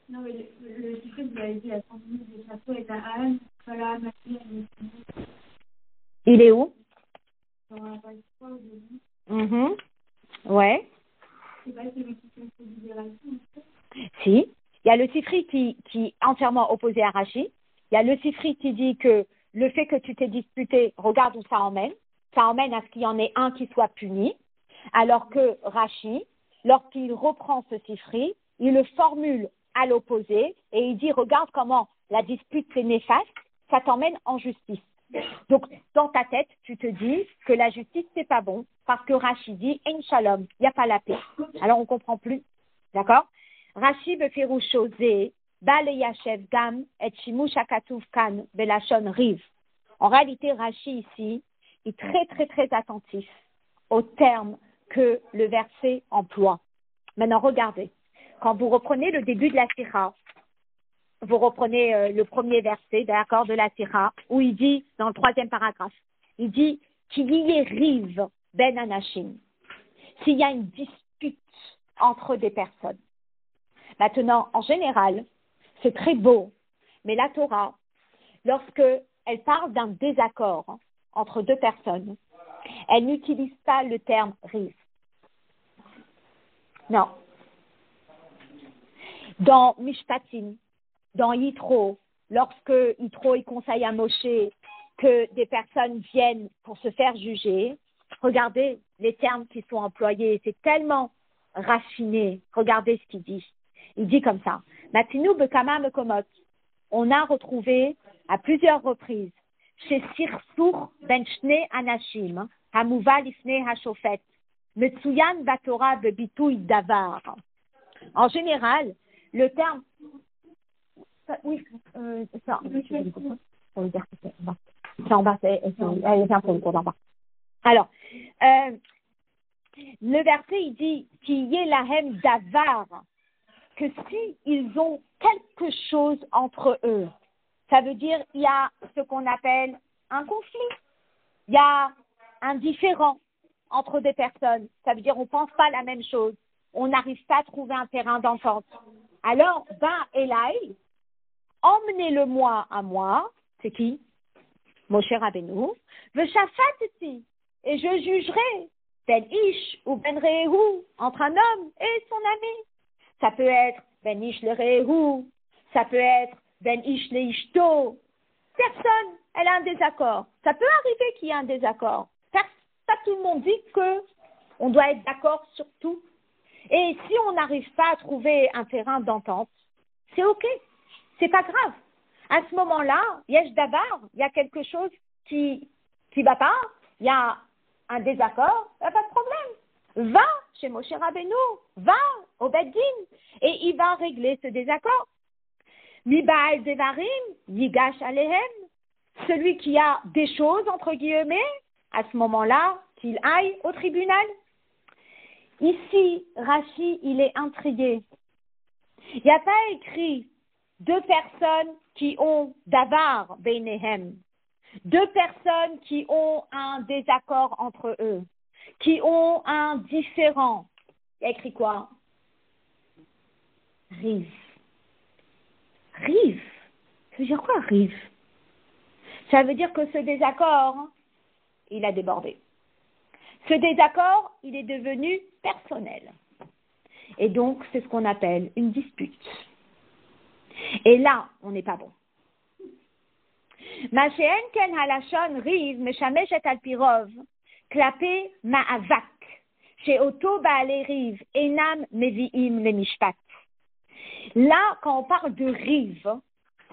Non, mais le Sifri, vous l'avez dit, à 100 minutes de chapeau est à Anne, voilà, ma fille, il est où? dans la page 3 au début. Ouais. C'est pas celui qui fait cette libération, en fait. Si. Il y a le Sifri qui est entièrement opposé à Rashi. Il y a le Sifri qui dit que le fait que tu t'es disputé, regarde où ça emmène. Ça emmène à ce qu'il y en ait un qui soit puni. Alors que Rashi, lorsqu'il reprend ce Sifri, il le formule à l'opposé et il dit, regarde comment la dispute c'est néfaste, ça t'emmène en justice. Donc, dans ta tête, tu te dis que la justice, c'est pas bon, parce que Rashi dit, en shalom, il n'y a pas la paix. Alors, on comprend plus. D'accord? Rashi beferu shosé, bale yashev gam, et shimush akatuv kan, belashon riv. En réalité, Rashi ici est très, très, très attentif aux termes que le verset emploie. Maintenant, regardez. Quand vous reprenez le début de la Sira, vous reprenez le premier verset, d'accord, de la Sira, où il dit, dans le troisième paragraphe, il dit qu'il y ait rive ben anashim, s'il y a une dispute entre des personnes. Maintenant, en général, c'est très beau, mais la Torah, lorsque elle parle d'un désaccord entre deux personnes, elle n'utilise pas le terme rive. Non. Dans Mishpatim, dans Yitro, lorsque Yitro il conseille à Moshe que des personnes viennent pour se faire juger, regardez les termes qui sont employés, c'est tellement raffiné. Regardez ce qu'il dit. Il dit comme ça. Matinu bekama mekomot. on a retrouvé à plusieurs reprises chez Sirsur ben Shnei Anashim, Hamuva Lifnei Hashofet, Metsuyan Batora Bebitui Davar. En général, le terme. Oui, ça, pour le dire que c'est en bas. C'est en bas, c'est un peu en bas. Alors, le verset, il dit qu'il y ait lahem davar, que si ils ont quelque chose entre eux, ça veut dire il y a ce qu'on appelle un conflit, il y a un différend entre des personnes. Ça veut dire on ne pense pas la même chose, on n'arrive pas à trouver un terrain d'entente. Alors, ben Elai, emmenez-le-moi à moi, c'est qui? Moshe Rabbeinu, Veshafat, et je jugerai Ben Ish ou Ben Rehu, entre un homme et son ami. Ça peut être Ben Ish le Rehu, ça peut être Ben Ish le Ishto. Personne, elle a un désaccord. Ça peut arriver qu'il y ait un désaccord. Pas tout le monde dit qu'on doit être d'accord sur tout. Et si on n'arrive pas à trouver un terrain d'entente, c'est OK, c'est pas grave. À ce moment-là, yesh davar, il y a quelque chose qui va pas, il y a un désaccord, il n'y a pas de problème. Va chez Moshe Rabbeinu, va au Beit Din, et il va régler ce désaccord. Miba'al devarim, yigash alehem, celui qui a des choses, entre guillemets, à ce moment-là, qu'il aille au tribunal. Ici, Rashi, il est intrigué. Il n'y a pas écrit deux personnes qui ont davar beinehem, deux personnes qui ont un désaccord entre eux, qui ont un différend. Il y a écrit quoi? Rive. Rive. Ça veut dire quoi, rive? Ça veut dire que ce désaccord, il a débordé. Ce désaccord, il est devenu personnel. Et donc, c'est ce qu'on appelle une dispute. Et là, on n'est pas bon. Ma she'en ken halashon riv meshameshet al pirov klape ma'avak she'oto ba'alei riv enam mevi'im lemishpat. Là, quand on parle de rive,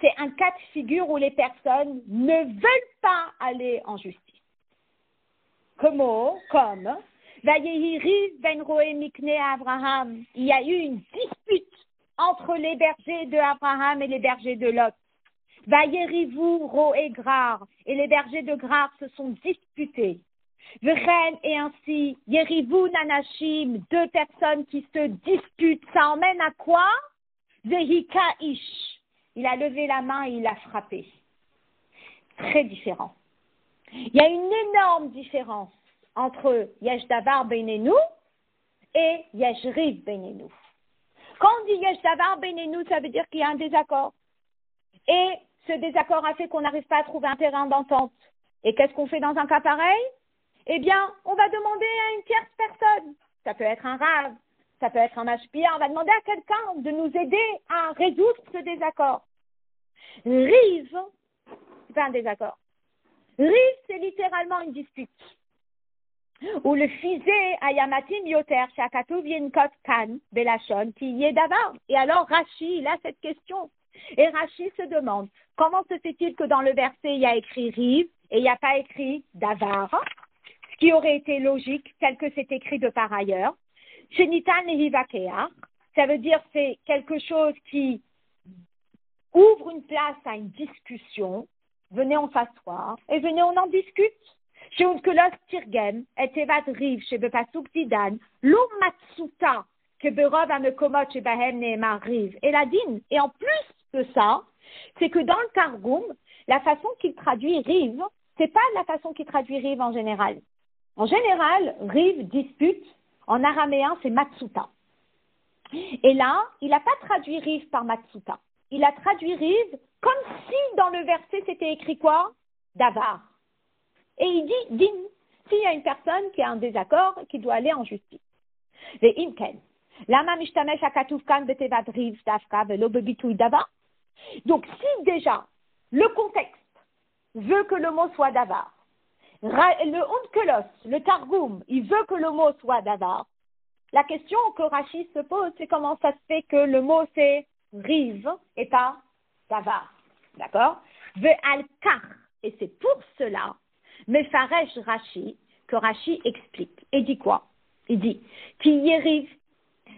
c'est un cas de figure où les personnes ne veulent pas aller en justice. Comme Vayehi riv ben roé mikne Abraham. Il y a eu une dispute entre les bergers de Abraham et les bergers de Lot. Vayerivu roé Grar, et les bergers de Grar se sont disputés. Vechen, et ainsi, Yerivu nanashim, deux personnes qui se disputent. Ça emmène à quoi? Vehika ish. Il a levé la main et il a frappé. Très différent. Il y a une énorme différence entre Yesh Davar Beinenu et Yesh Riv Beinenu. Quand on dit Yesh Davar Beinenu, ça veut dire qu'il y a un désaccord. Et ce désaccord a fait qu'on n'arrive pas à trouver un terrain d'entente. Et qu'est-ce qu'on fait dans un cas pareil? Eh bien, on va demander à une tierce personne. Ça peut être un rave, ça peut être un mashpia. On va demander à quelqu'un de nous aider à résoudre ce désaccord. Rive, c'est pas un désaccord. Rive, c'est littéralement une dispute. Ou le fisé ayamatim yoter shakatuv yenkot kan belashon ki yedavar. Et alors Rashi, il a cette question. Et Rashi se demande, comment se fait-il que dans le verset, il y a écrit rive et il n'y a pas écrit davar, ce qui aurait été logique, tel que c'est écrit de par ailleurs. Shenitan lehivakea, ça veut dire c'est quelque chose qui ouvre une place à une discussion. Venez, on s'asseoir et venez, on en discute. Chez Unkelos Tirgem, et Tevat Riv, chez Bepasuk Didan, Lo Matsuta, que Berov Amekomot, chez Bahem Nehemar Riv, et la din. Et en plus de ça, c'est que dans le Targum, la façon qu'il traduit Riv, c'est pas la façon qu'il traduit Riv en général. En général, Riv, dispute, en araméen, c'est Matsuta. Et là, il n'a pas traduit Riv par Matsuta. Il a traduit Riv comme si dans le verset c'était écrit quoi? Davar. Et il dit din, s'il y a une personne qui a un désaccord et qui doit aller en justice. Et imken. Lama mishtamesh akatuv kan betevat riv dafka velo bebitui davar. Donc si déjà le contexte veut que le mot soit davar, le Onkelos, le Targum, il veut que le mot soit davar, la question que Rashi se pose, c'est comment ça se fait que le mot c'est riv et pas davar. D'accord? Ve'al-kar. Et c'est pour cela, Mefaresh Rashi, que Rashi explique. Et dit quoi? Il dit, qu'il y arrive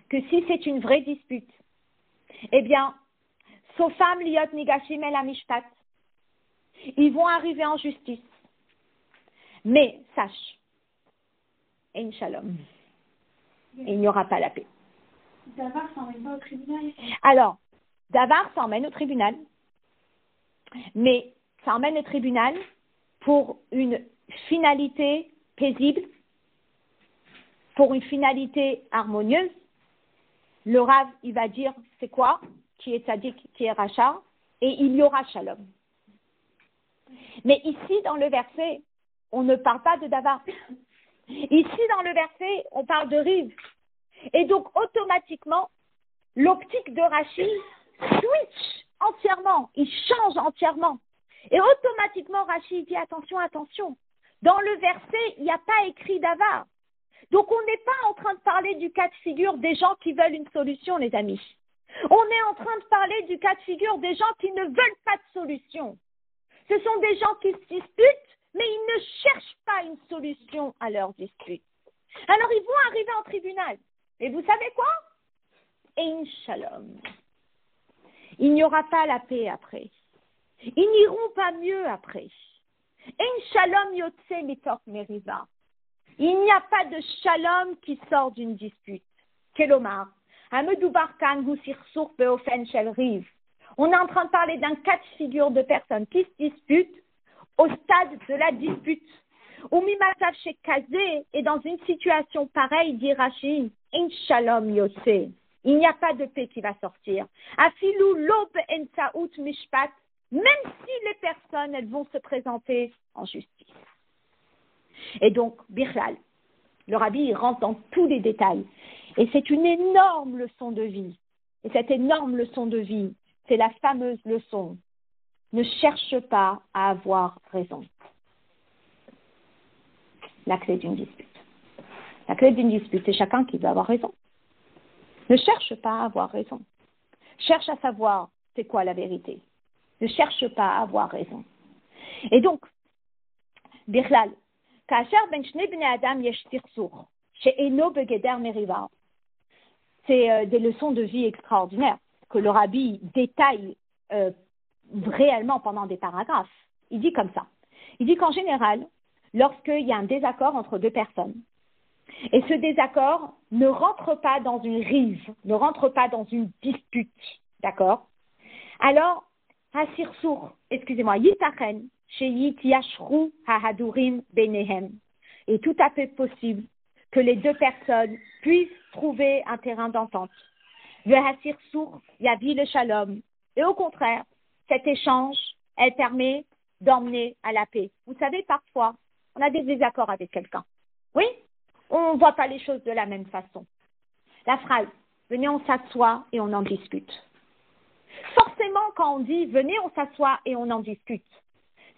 que si c'est une vraie dispute, eh bien, Sofam liot nigashim el amishpat, ils vont arriver en justice. Mais, sache, Ein Shalom, il n'y aura pas la paix. Davar s'emmène pas au tribunal. Alors, Davar s'emmène au tribunal, mais ça emmène au tribunal pour une finalité paisible, pour une finalité harmonieuse. Le Rav, il va dire, c'est quoi? Qui est tzaddik, qui est rachat, et il y aura shalom. Mais ici, dans le verset, on ne parle pas de Davar. Ici, dans le verset, on parle de rive. Et donc, automatiquement, l'optique de Rashi switch entièrement, il change entièrement. Et automatiquement, Rashi dit, attention, attention. Dans le verset, il n'y a pas écrit Davar. Donc, on n'est pas en train de parler du cas de figure des gens qui veulent une solution, les amis. On est en train de parler du cas de figure des gens qui ne veulent pas de solution. Ce sont des gens qui se disputent, mais ils ne cherchent pas une solution à leur dispute. Alors, ils vont arriver en tribunal. Et vous savez quoi? Ein Shalom. Il n'y aura pas la paix après. Ils n'iront pas mieux après. Ein Shalom yotse mitok meriva. Il n'y a pas de shalom qui sort d'une dispute. Kelomar. Hamedoubar kan hu sirsur beofen shel riv. On est en train de parler d'un cas de figure de personnes qui se disputent au stade de la dispute. Umimatsav shekazé, et dans une situation pareille, dit Rashi, in shalom yotse. Il n'y a pas de paix qui va sortir. Afilu lob en saout mishpat, même si les personnes, elles vont se présenter en justice. Et donc, Birlal, le rabbi, il rentre dans tous les détails. Et c'est une énorme leçon de vie. Et cette énorme leçon de vie, c'est la fameuse leçon. Ne cherche pas à avoir raison. La clé d'une dispute. La clé d'une dispute, c'est chacun qui veut avoir raison. Ne cherche pas à avoir raison. Cherche à savoir c'est quoi la vérité. Ne cherche pas à avoir raison. Et donc, Birlal, Kasher ben shne bnei adam yesh tirsur, she'eno begeder meriva. C'est des leçons de vie extraordinaires que le rabbi détaille réellement pendant des paragraphes. Il dit comme ça. Il dit qu'en général, lorsqu'il y a un désaccord entre deux personnes, et ce désaccord ne rentre pas dans une rive, ne rentre pas dans une dispute, d'accord? Alors, Hasirsur, excusez-moi, Yitachen, Sheyit Yashru Hahadurim Benehem. Et tout à fait possible que les deux personnes puissent trouver un terrain d'entente. Vehasirsur Yavi le Shalom. Et au contraire, cet échange, elle permet d'emmener à la paix. Vous savez, parfois, on a des désaccords avec quelqu'un. Oui? On ne voit pas les choses de la même façon. La phrase, venez, on s'assoit et on en discute. Forcément, quand on dit, venez, on s'assoit et on en discute,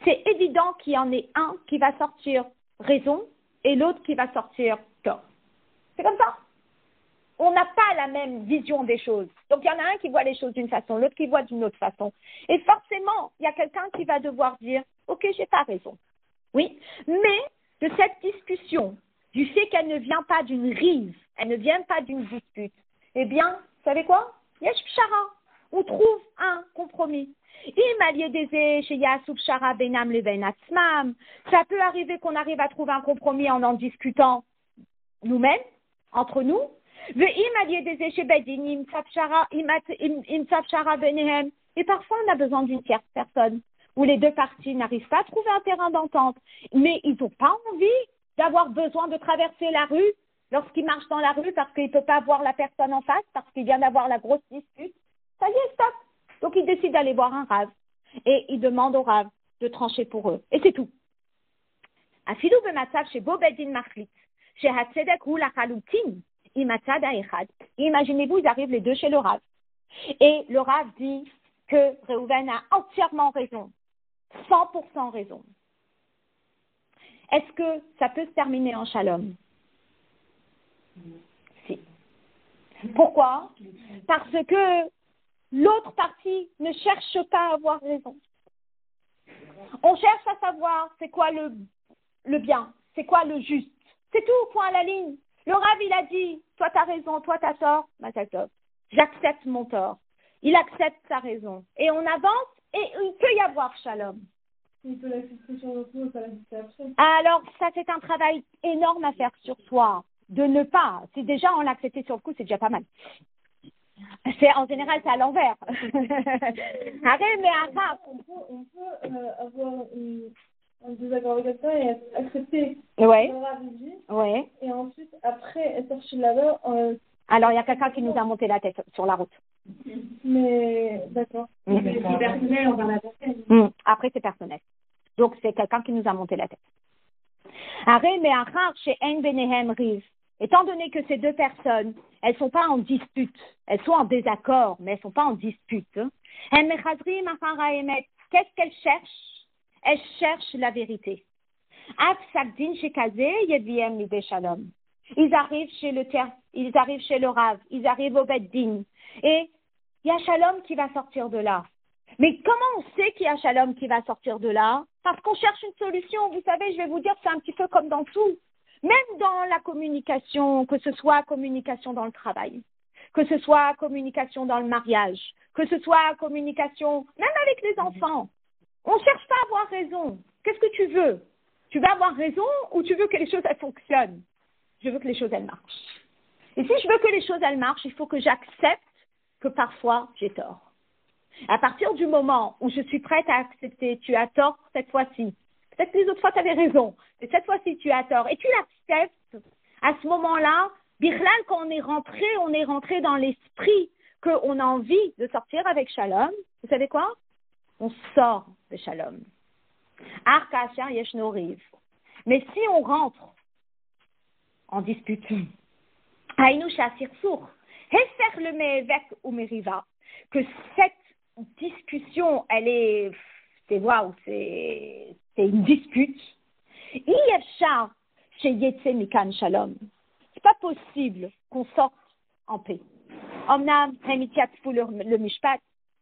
c'est évident qu'il y en ait un qui va sortir raison et l'autre qui va sortir tort. C'est comme ça. On n'a pas la même vision des choses. Donc, il y en a un qui voit les choses d'une façon, l'autre qui voit d'une autre façon. Et forcément, il y a quelqu'un qui va devoir dire, OK, j'ai pas raison. Oui, mais de cette discussion, du fait qu'elle ne vient pas d'une rive, elle ne vient pas d'une dispute, eh bien, vous savez quoi? Yesh pshara. On trouve un compromis. Ça peut arriver qu'on arrive à trouver un compromis en discutant nous-mêmes, entre nous. Et parfois, on a besoin d'une tierce personne, où les deux parties n'arrivent pas à trouver un terrain d'entente, mais ils n'ont pas envie d'avoir besoin de traverser la rue lorsqu'ils marchent dans la rue parce qu'ils ne peuvent pas voir la personne en face, parce qu'il vient d'avoir la grosse dispute. Ça y est, stop. Donc, ils décident d'aller voir un Rav. Et ils demandent au Rav de trancher pour eux. Et c'est tout. Afilou b'matzav shebo bedin machlit, shehatzedek hu lachalutin, imatzad ha'echad. Imaginez-vous, ils arrivent les deux chez le Rav. Et le Rav dit que Réhouven a entièrement raison. 100% raison. Est-ce que ça peut se terminer en shalom? Si. Pourquoi? Parce que L'autre partie ne cherche pas à avoir raison. On cherche à savoir c'est quoi le bien, c'est quoi le juste. C'est tout, point à la ligne. Le Rav, il a dit, toi t'as raison, toi t'as tort, t'as tort. J'accepte mon tort. Il accepte sa raison. Et on avance et il peut y avoir shalom. Il peut l'accepter sur le coup et pas l'accepter après. Alors, ça c'est un travail énorme à faire sur soi. De ne pas. Si déjà on l'a accepté sur le coup, c'est déjà pas mal. En général, c'est à l'envers. Arrête, mais arrête. On peut avoir un désaccord avec quelqu'un et accepter Ouais. le Rav dit, Ouais. et ensuite, après, être chercher là-bas. Alors, il y a quelqu'un qui nous a monté la tête sur la route. Mais, d'accord. Mais c'est personnel envers la personne. Après, c'est personnel. Donc, c'est quelqu'un qui nous a monté la tête. Arrête, mais arrête, chez En Benehem Riv. Étant donné que ces deux personnes, elles ne sont pas en dispute, elles sont en désaccord, mais elles ne sont pas en dispute. Qu'est-ce qu'elles cherchent? Elles cherchent la vérité. Ils arrivent chez le Rav, ils arrivent au Beth Din, et il y a Shalom qui va sortir de là. Mais comment on sait qu'il y a Shalom qui va sortir de là? Parce qu'on cherche une solution. Vous savez, je vais vous dire, c'est un petit peu comme dans tout. Même dans la communication, que ce soit communication dans le travail, que ce soit communication dans le mariage, que ce soit communication même avec les enfants. On ne cherche pas à avoir raison. Qu'est-ce que tu veux? Tu veux avoir raison ou tu veux que les choses elles fonctionnent? Je veux que les choses elles marchent. Et si je veux que les choses elles marchent, il faut que j'accepte que parfois j'ai tort. À partir du moment où je suis prête à accepter, tu as tort cette fois-ci. Peut-être que les autres fois, tu avais raison. Mais cette fois-ci, tu as tort. Et tu l'acceptes. À ce moment-là, Birlal, quand on est rentré dans l'esprit qu'on a envie de sortir avec Shalom. Vous savez quoi? On sort de Shalom. Arkasher Yeshno Riv. Mais si on rentre en dispute, Aïnou Shasir Sour, Hefer le Mevek ou Meriva, que cette discussion, c'est waouh, c'est une dispute. Yefchar chez Yetse Mikan Shalom. C'est pas possible qu'on sorte en paix. Omnam, Hemitiatfou le Mishpat.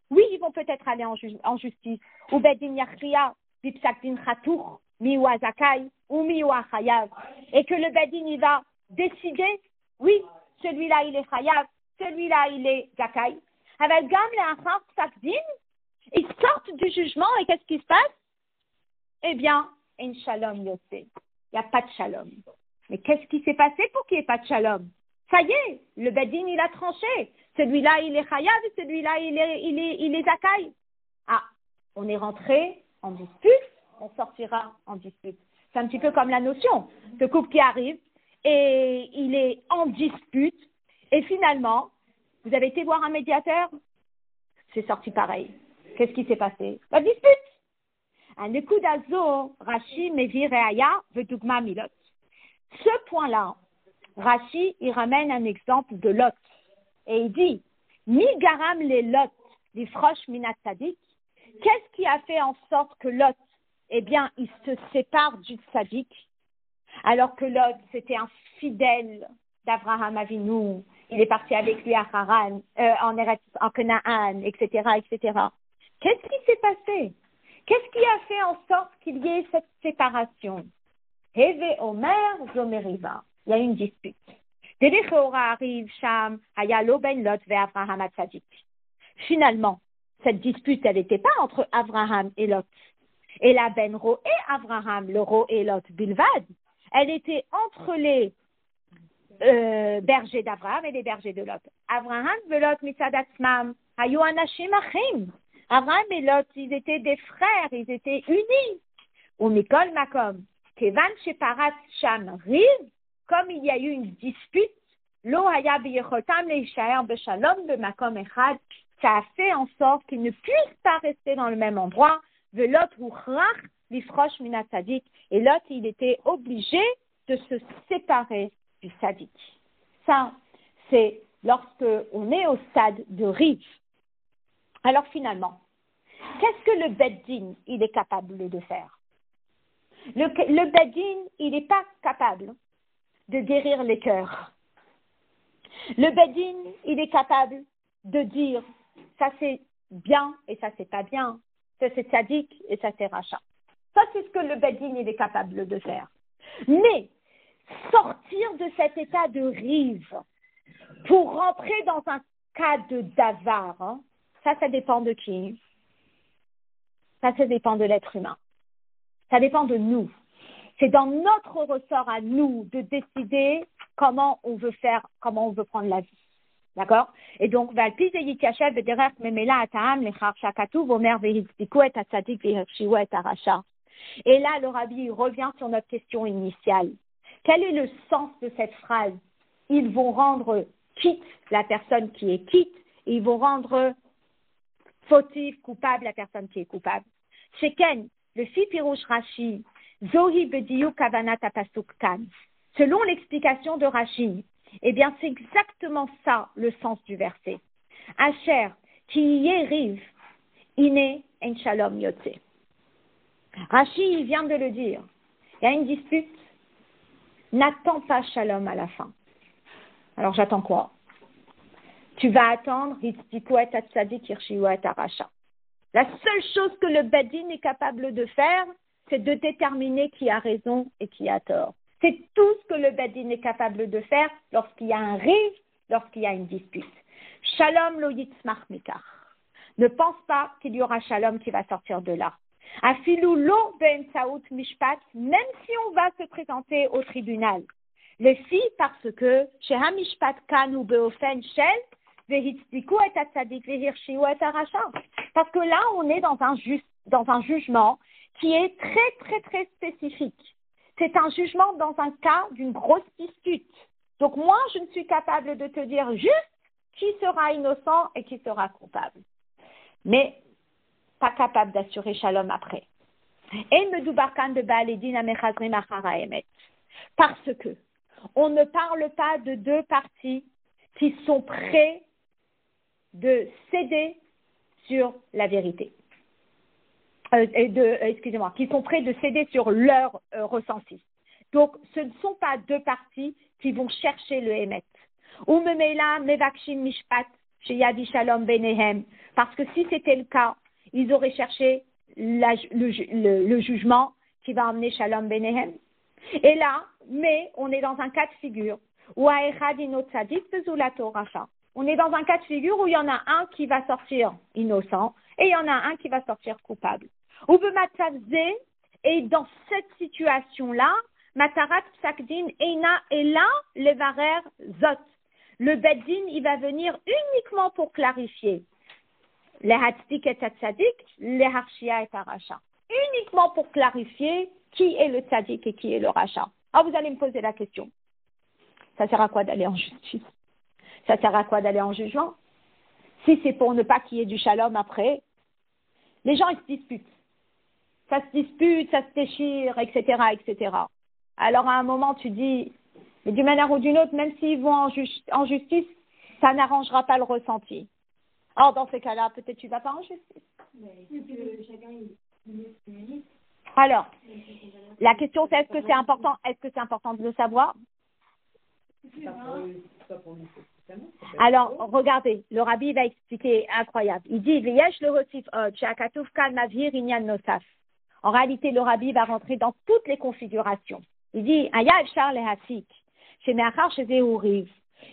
Oui, ils vont peut-être aller en justice. Ou Bedin Yachria, Bipsakdin Khatour, Miwa Zakai, ou Miwa Chayav. Et que le Bedin, il va décider, oui, celui-là, il est Chayav, celui-là, il est Zakai. Avec Gam, les Achar, Psakdin, ils sortent du jugement et qu'est-ce qui se passe? Eh bien, un shalom yossé. Il n'y a pas de shalom. Mais qu'est-ce qui s'est passé pour qu'il n'y ait pas de shalom? Ça y est, le Bedin, il a tranché. Celui-là, il est chayav et celui-là, il est zakai. Ah, on est rentré en dispute, on sortira en dispute. C'est un petit peu comme la notion. Ce couple qui arrive et il est en dispute et finalement, vous avez été voir un médiateur, c'est sorti pareil. Qu'est-ce qui s'est passé? La dispute. Un ekudazo, Rashi, Mevi, Reaya, Vedugma, Milot. Ce point-là, Rashi, il ramène un exemple de Lot. Et il dit, Mi garam les Lot, les frosh minat tzadik. Qu'est-ce qui a fait en sorte que Lot, eh bien, il se sépare du tzadik, alors que Lot, c'était un fidèle d'Abraham Avinu. Il est parti avec lui à Haran, en Canaan, etc., etc. Qu'est-ce qui s'est passé? Qu'est-ce qui a fait en sorte qu'il y ait cette séparation? Heve Omer Zomeriva. Il y a une dispute. Finalement, cette dispute, elle n'était pas entre Abraham et Lot. Et la Ben Ro et Abraham, le Ro et Lot Bilvad, elle était entre les bergers d'Abraham et les bergers de Lot. Abraham et Lot mitzadatzmam, hayu anashim achim. Abraham et Lot, ils étaient des frères, ils étaient unis. Ou Mikol Makom, Kevan Sheparat Sham Riv, comme il y a eu une dispute, Lo Haya Biyechotam Leishaer Beshalom Bemakom Echad, ça a fait en sorte qu'ils ne puissent pas rester dans le même endroit. Velot Uchrach Lifrosh Mina Tzadik. Et Lot, il était obligé de se séparer du Tzadik. Ça, c'est lorsque on est au stade de Riv. Alors finalement, qu'est-ce que le Beddin, il est capable de faire? Le Beddin, il n'est pas capable de guérir les cœurs. Le Beddin, il est capable de dire ça c'est bien et ça c'est pas bien. Ça c'est tzaddik et ça c'est rachat. Ça c'est ce que le Beddin il est capable de faire. Mais sortir de cet état de rive pour rentrer dans un cas de davar, hein, ça dépend de qui? Ça dépend de l'être humain. Ça dépend de nous. C'est dans notre ressort à nous de décider comment on veut faire, comment on veut prendre la vie. D'accord? Et donc, et là, le rabbi revient sur notre question initiale. Quel est le sens de cette phrase? Ils vont rendre quitte la personne qui est quitte, et ils vont rendre fautif, coupable la personne qui est coupable. Sheken, le fi pirouche Rashi, Zohi bediyu kavanat apasuk kan. Selon l'explication de Rashi, eh bien, c'est exactement ça le sens du verset. Asher, ki yeriv, ine en shalom yotze. Rashi vient de le dire. Il y a une dispute. N'attends pas shalom à la fin. Alors, j'attends quoi? Tu vas attendre hitztiku et atzadik hirshiu et aracha. La seule chose que le Beddin est capable de faire, c'est de déterminer qui a raison et qui a tort. C'est tout ce que le Beddin est capable de faire lorsqu'il y a un rive, lorsqu'il y a une dispute. Shalom lo yitzmach mikach. Ne pense pas qu'il y aura shalom qui va sortir de là. Afilu lo be'emtsaut mishpat, même si on va se présenter au tribunal. Les filles, parce que chez Hamishpat kan ou beofen shel, vehitzdiku et atzadik vehirchiu et aracha. Parce que là, on est dans un jugement qui est très, très, très spécifique. C'est un jugement dans un cas d'une grosse dispute. Donc moi, je ne suis capable de te dire juste qui sera innocent et qui sera coupable. Mais pas capable d'assurer shalom après. Et medubarkan de baaledin amechazrim achara emet. Parce que on ne parle pas de deux parties qui sont prêts de céder sur la vérité. Qui sont prêts de céder sur leur ressenti. Donc, ce ne sont pas deux parties qui vont chercher le émet. Ou memela mevakshim mishpat sheyadi shalom benehem. Parce que si c'était le cas, ils auraient cherché le jugement qui va emmener shalom benehem. Et là, mais on est dans un cas de figure où on est dans un cas de figure où il y en a un qui va sortir innocent et il y en a un qui va sortir coupable. Et dans cette situation-là, Matarat Psakdin Eina Ela Levarer Zot. Le Beddin, il va venir uniquement pour clarifier les Hatzik et Tzadik, les Harshia et Paracha. Uniquement pour clarifier qui est le Tzadik et qui est le Racha. Alors vous allez me poser la question. Ça sert à quoi d'aller en justice? Ça sert à quoi d'aller en jugement? Si c'est pour ne pas qu'il y ait du shalom après, les gens ils se disputent. Ça se dispute, ça se déchire, etc., etc. Alors à un moment tu dis, mais d'une manière ou d'une autre, même s'ils vont en justice, ça n'arrangera pas le ressenti. Alors dans ces cas-là, peut-être tu ne vas pas en justice. Alors, la question c'est est-ce que c'est important de le savoir? Alors, regardez, le rabbi va expliquer, incroyable. Il dit, en réalité, le rabbi va rentrer dans toutes les configurations. Il dit,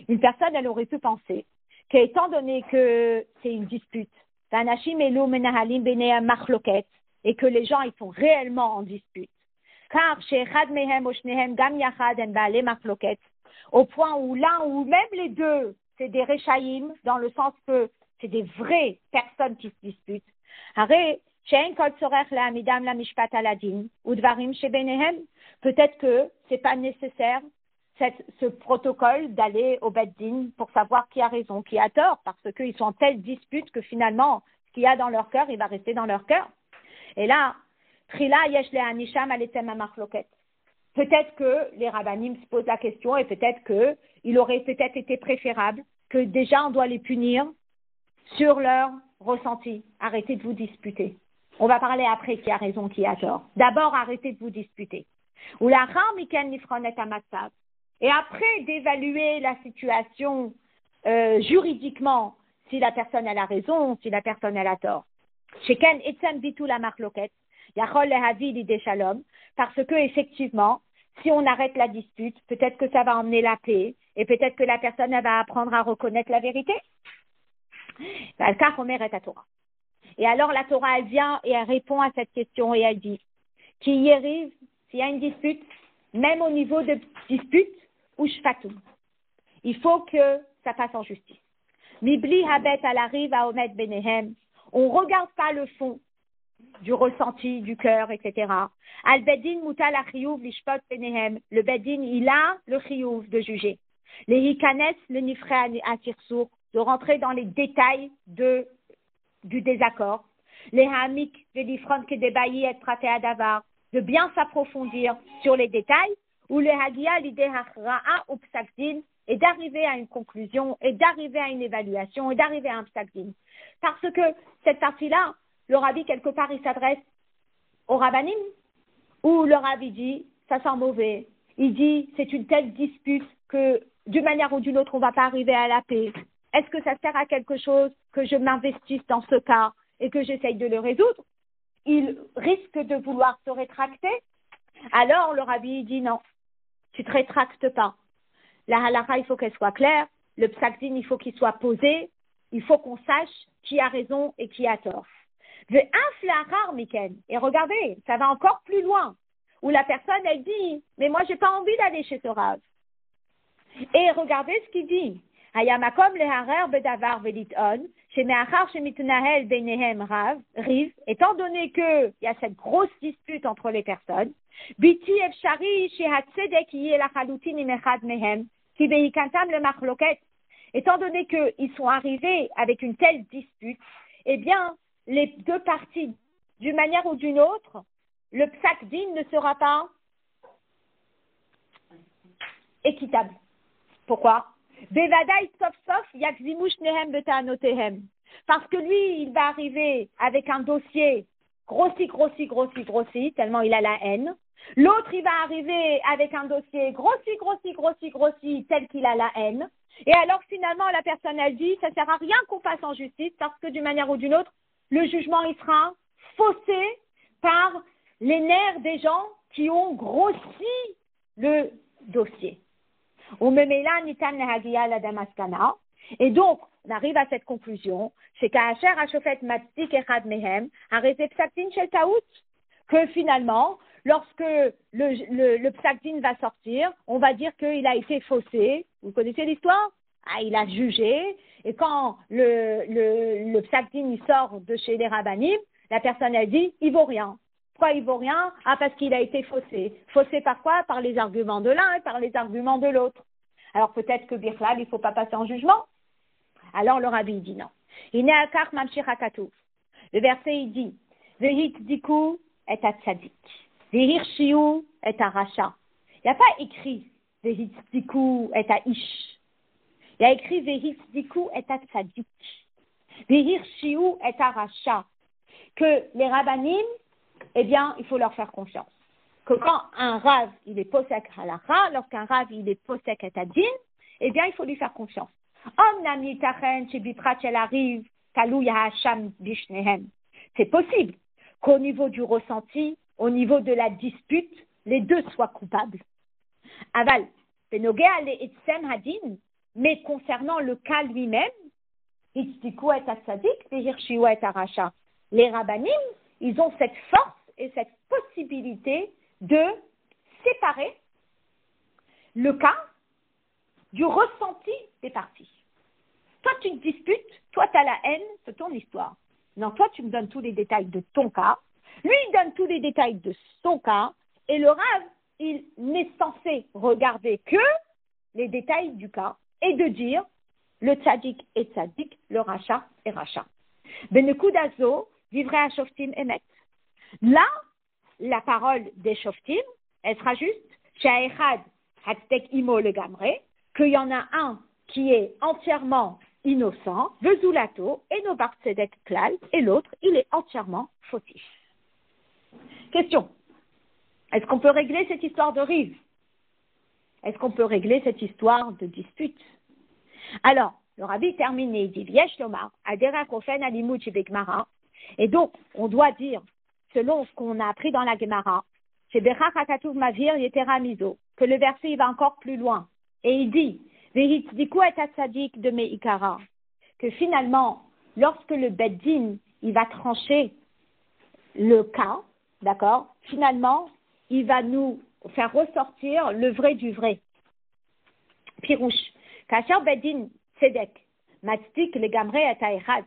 une personne, elle aurait pu penser qu'étant donné que c'est une dispute, et que les gens, ils sont réellement en dispute, car chez au point où l'un ou même les deux, c'est des rechaïm, dans le sens que c'est des vraies personnes qui se disputent. Peut-être que c'est pas nécessaire ce protocole d'aller au Beddin pour savoir qui a raison, qui a tort, parce qu'ils sont en telle dispute que finalement, ce qu'il y a dans leur cœur, il va rester dans leur cœur. Et là, peut-être que les rabbinim se posent la question et peut-être qu'il aurait peut-être été préférable que déjà on doit les punir sur leur ressenti. Arrêtez de vous disputer. On va parler après qui a raison, qui a tort. D'abord, arrêtez de vous disputer. Et après d'évaluer la situation juridiquement, si la personne elle a raison, si la personne elle a tort. Sheken etzem bitul hamachloket, yachol lehavi lidei shalom, parce que effectivement, si on arrête la dispute, peut-être que ça va emmener la paix, et peut-être que la personne elle va apprendre à reconnaître la vérité. Et alors la Torah elle vient et elle répond à cette question et elle dit qu'il y arrive, s'il y a une dispute, même au niveau de dispute, ou shfatum, il faut que ça passe en justice. Mibli habet al arrive à omet benehem. On ne regarde pas le fond du ressenti, du cœur, etc. Al bedin mutal achiyuv lishpot benehem. Le bedin, il a le chiyuv de juger. Les hikanes, le nifre atirsour, de rentrer dans les détails du désaccord. Les hamik, les nifron kedebayi et praté adavar, de bien s'approfondir sur les détails. Ou le hagia l'idée hachra'a ou psakdin, et d'arriver à une conclusion, et d'arriver à une évaluation, et d'arriver à un psakdin. Parce que cette partie-là, le rabbi, quelque part, il s'adresse au rabbanim, où le rabbi dit, ça sent mauvais. Il dit, c'est une telle dispute que, d'une manière ou d'une autre, on ne va pas arriver à la paix. Est-ce que ça sert à quelque chose que je m'investisse dans ce cas et que j'essaye de le résoudre? Il risque de vouloir se rétracter. Alors, le rabbi dit non, tu ne te rétractes pas. La halakha, il faut qu'elle soit claire. Le psakdin, il faut qu'il soit posé. Il faut qu'on sache qui a raison et qui a tort. Et regardez, ça va encore plus loin. Où la personne, elle dit, mais moi, j'ai pas envie d'aller chez ce Rav. Et regardez ce qu'il dit. Hayamakom leharer bedavar veliton, chez meachar shemitnahel beinehem rav, riv, étant donné que il y a cette grosse dispute entre les personnes, biti efshari shehatzedek yeh lachalutin imechad mehem, ki veikantam le machloket, étant donné qu'ils sont arrivés avec une telle dispute, eh bien, les deux parties, d'une manière ou d'une autre, le psak din ne sera pas équitable. Pourquoi? Bevadaï sof sof yakzimush nehem betanotehem. Parce que lui, il va arriver avec un dossier grossi, tellement il a la haine. L'autre, il va arriver avec un dossier grossi, tel qu'il a la haine. Et alors, finalement, la personne, elle dit, ça sert à rien qu'on fasse en justice parce que d'une manière ou d'une autre, le jugement, il sera faussé par les nerfs des gens qui ont grossi le dossier. Et donc, on arrive à cette conclusion, c'est que finalement, lorsque le psakdin va sortir, on va dire qu'il a été faussé. Vous connaissez l'histoire? Il a jugé, et quand le psakdin il sort de chez les rabbanim, la personne a dit, il vaut rien. Pourquoi il vaut rien? Parce qu'il a été faussé. Faussé par quoi? Par les arguments de l'un et par les arguments de l'autre. Alors peut-être que Birlal, il ne faut pas passer en jugement. Alors le rabbi dit non. Le verset il dit, Vehit diku et a tzadik, Vehir shiu et a racha. Il n'y a pas écrit Vehit diku et a ish. Il y a écrit Vehit diku et a tzadik, Vehir shiu et a racha. Que les rabbanim, eh bien, il faut leur faire confiance. Que quand un rav, il est posek halakha, lorsqu'un rav, il est posek etadin, eh bien, il faut lui faire confiance. C'est possible qu'au niveau du ressenti, au niveau de la dispute, les deux soient coupables. Aval, mais concernant le cas lui-même, les rabbanim, ils ont cette force et cette possibilité de séparer le cas du ressenti des parties. Toi, tu te disputes, toi, tu as la haine, c'est ton histoire. Non, toi, tu me donnes tous les détails de ton cas. Lui, il donne tous les détails de son cas. Et le Rav, il n'est censé regarder que les détails du cas et de dire le tzaddik est tzaddik, le rachat est rachat. Benekudazo, divrei hashoftim emet. Là, la parole des shoftim, elle sera juste Sha'echad hatztek imo legamre, qu'il y en a un qui est entièrement innocent, Vezulato, et no bar tzedek klal, et l'autre, il est entièrement fautif. Question. Est-ce qu'on peut régler cette histoire de rive? Est-ce qu'on peut régler cette histoire de dispute? Alors, le rabbi termine et il dit, Viesh Lomar, Adera Kofen Alimut Shebegmara. Et donc, on doit dire, selon ce qu'on a appris dans la Gemara, Shebechach Hakatuv Mavir Yetera Mizo, que le verset il va encore plus loin. Et il dit, Vehitziku et Atzadik de Meikara, que finalement, lorsque le Beddin, il va trancher le cas, d'accord, finalement, il va nous faire ressortir le vrai du vrai. Pirouche. Kasher Beddin Tzedek, Matzdik Legamre et Taïchad.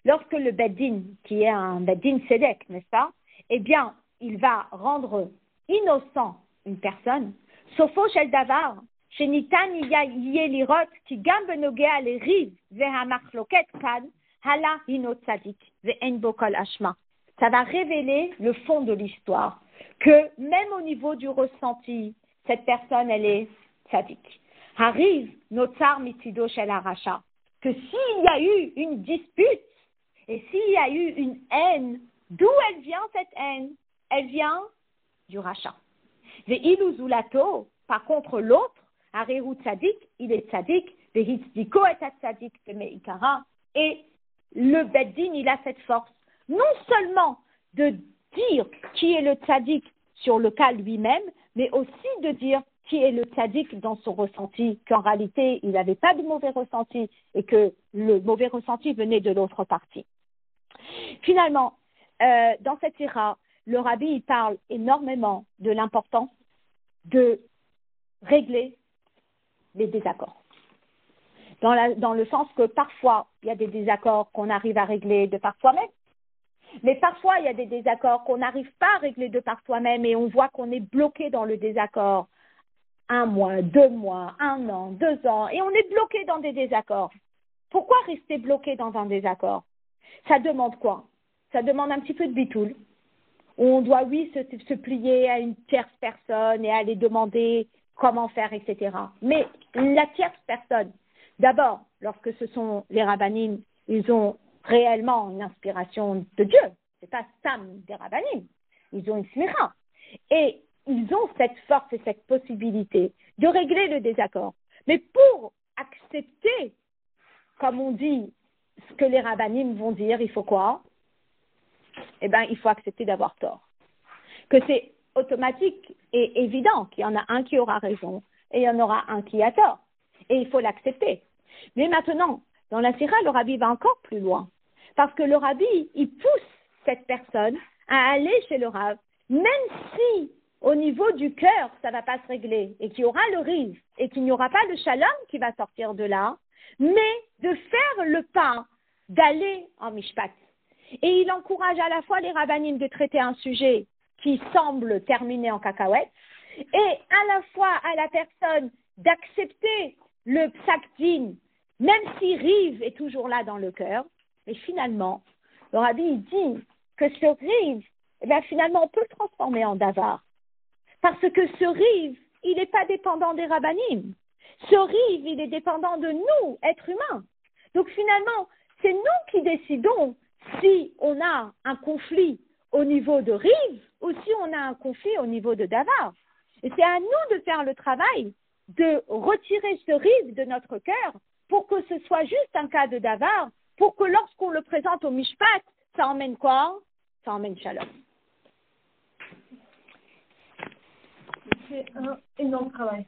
Lorsque le Beddin, qui est un Beddin Tzedek, n'est-ce pas, eh bien, il va rendre innocent une personne, Sofo Shel Davar, Shenitan Yelirot, qui gambe nogea les rives, Vehamachloket Kad, Hala Hino Tzadik, Ve'en Bokol Ashma. Ça va révéler le fond de l'histoire, que même au niveau du ressenti, cette personne, elle est tzadik. Arrive Notsar Mitzido Shel Aracha, que s'il y a eu une dispute, et s'il y a eu une haine, d'où elle vient cette haine? Elle vient du rachat. Ve'ilu Zulato, par contre l'autre, Harehu Tzadik, il est tzadik, Vehitziko et tzadik de Meikara, et le Beddin, il a cette force, non seulement de dire qui est le tzadik sur le cas lui-même, mais aussi de dire qui est le tzaddik dans son ressenti, qu'en réalité, il n'avait pas de mauvais ressenti et que le mauvais ressenti venait de l'autre partie. Finalement, dans cette sira, le rabbi il parle énormément de l'importance de régler les désaccords. Dans le sens que parfois, il y a des désaccords qu'on arrive à régler de par soi-même, mais parfois, il y a des désaccords qu'on n'arrive pas à régler de par soi-même et on voit qu'on est bloqué dans le désaccord. 1 mois, 2 mois, 1 an, 2 ans, et on est bloqué dans des désaccords. Pourquoi rester bloqué dans un désaccord? Ça demande quoi? Ça demande un petit peu de bitoul. On doit, oui, se plier à une tierce personne et aller demander comment faire, etc. Mais la tierce personne, d'abord, lorsque ce sont les rabbanim, ils ont réellement une inspiration de Dieu. C'est pas Sam des rabbanim. Ils ont une smira. Et ils ont cette force et cette possibilité de régler le désaccord. Mais pour accepter, comme on dit, ce que les rabbanim vont dire, il faut quoi? Eh bien, il faut accepter d'avoir tort. Que c'est automatique et évident qu'il y en a un qui aura raison et il y en aura un qui a tort. Et il faut l'accepter. Mais maintenant, dans la sira, le rabbi va encore plus loin. Parce que le rabbi, il pousse cette personne à aller chez le rav, même si au niveau du cœur, ça ne va pas se régler et qu'il y aura le rive et qu'il n'y aura pas le shalom qui va sortir de là, mais de faire le pas d'aller en mishpat. Et il encourage à la fois les rabbanim de traiter un sujet qui semble terminé en cacahuète et à la fois à la personne d'accepter le psak din, même si rive est toujours là dans le cœur. Mais finalement, le rabbi dit que ce rive, eh bien, finalement, on peut le transformer en davar. Parce que ce rive, il n'est pas dépendant des rabbanim. Ce rive, il est dépendant de nous, êtres humains. Donc finalement, c'est nous qui décidons si on a un conflit au niveau de rive ou si on a un conflit au niveau de davar. Et c'est à nous de faire le travail de retirer ce rive de notre cœur pour que ce soit juste un cas de davar, pour que lorsqu'on le présente au mishpat, ça emmène quoi? Ça emmène shalom. C'est un énorme travail.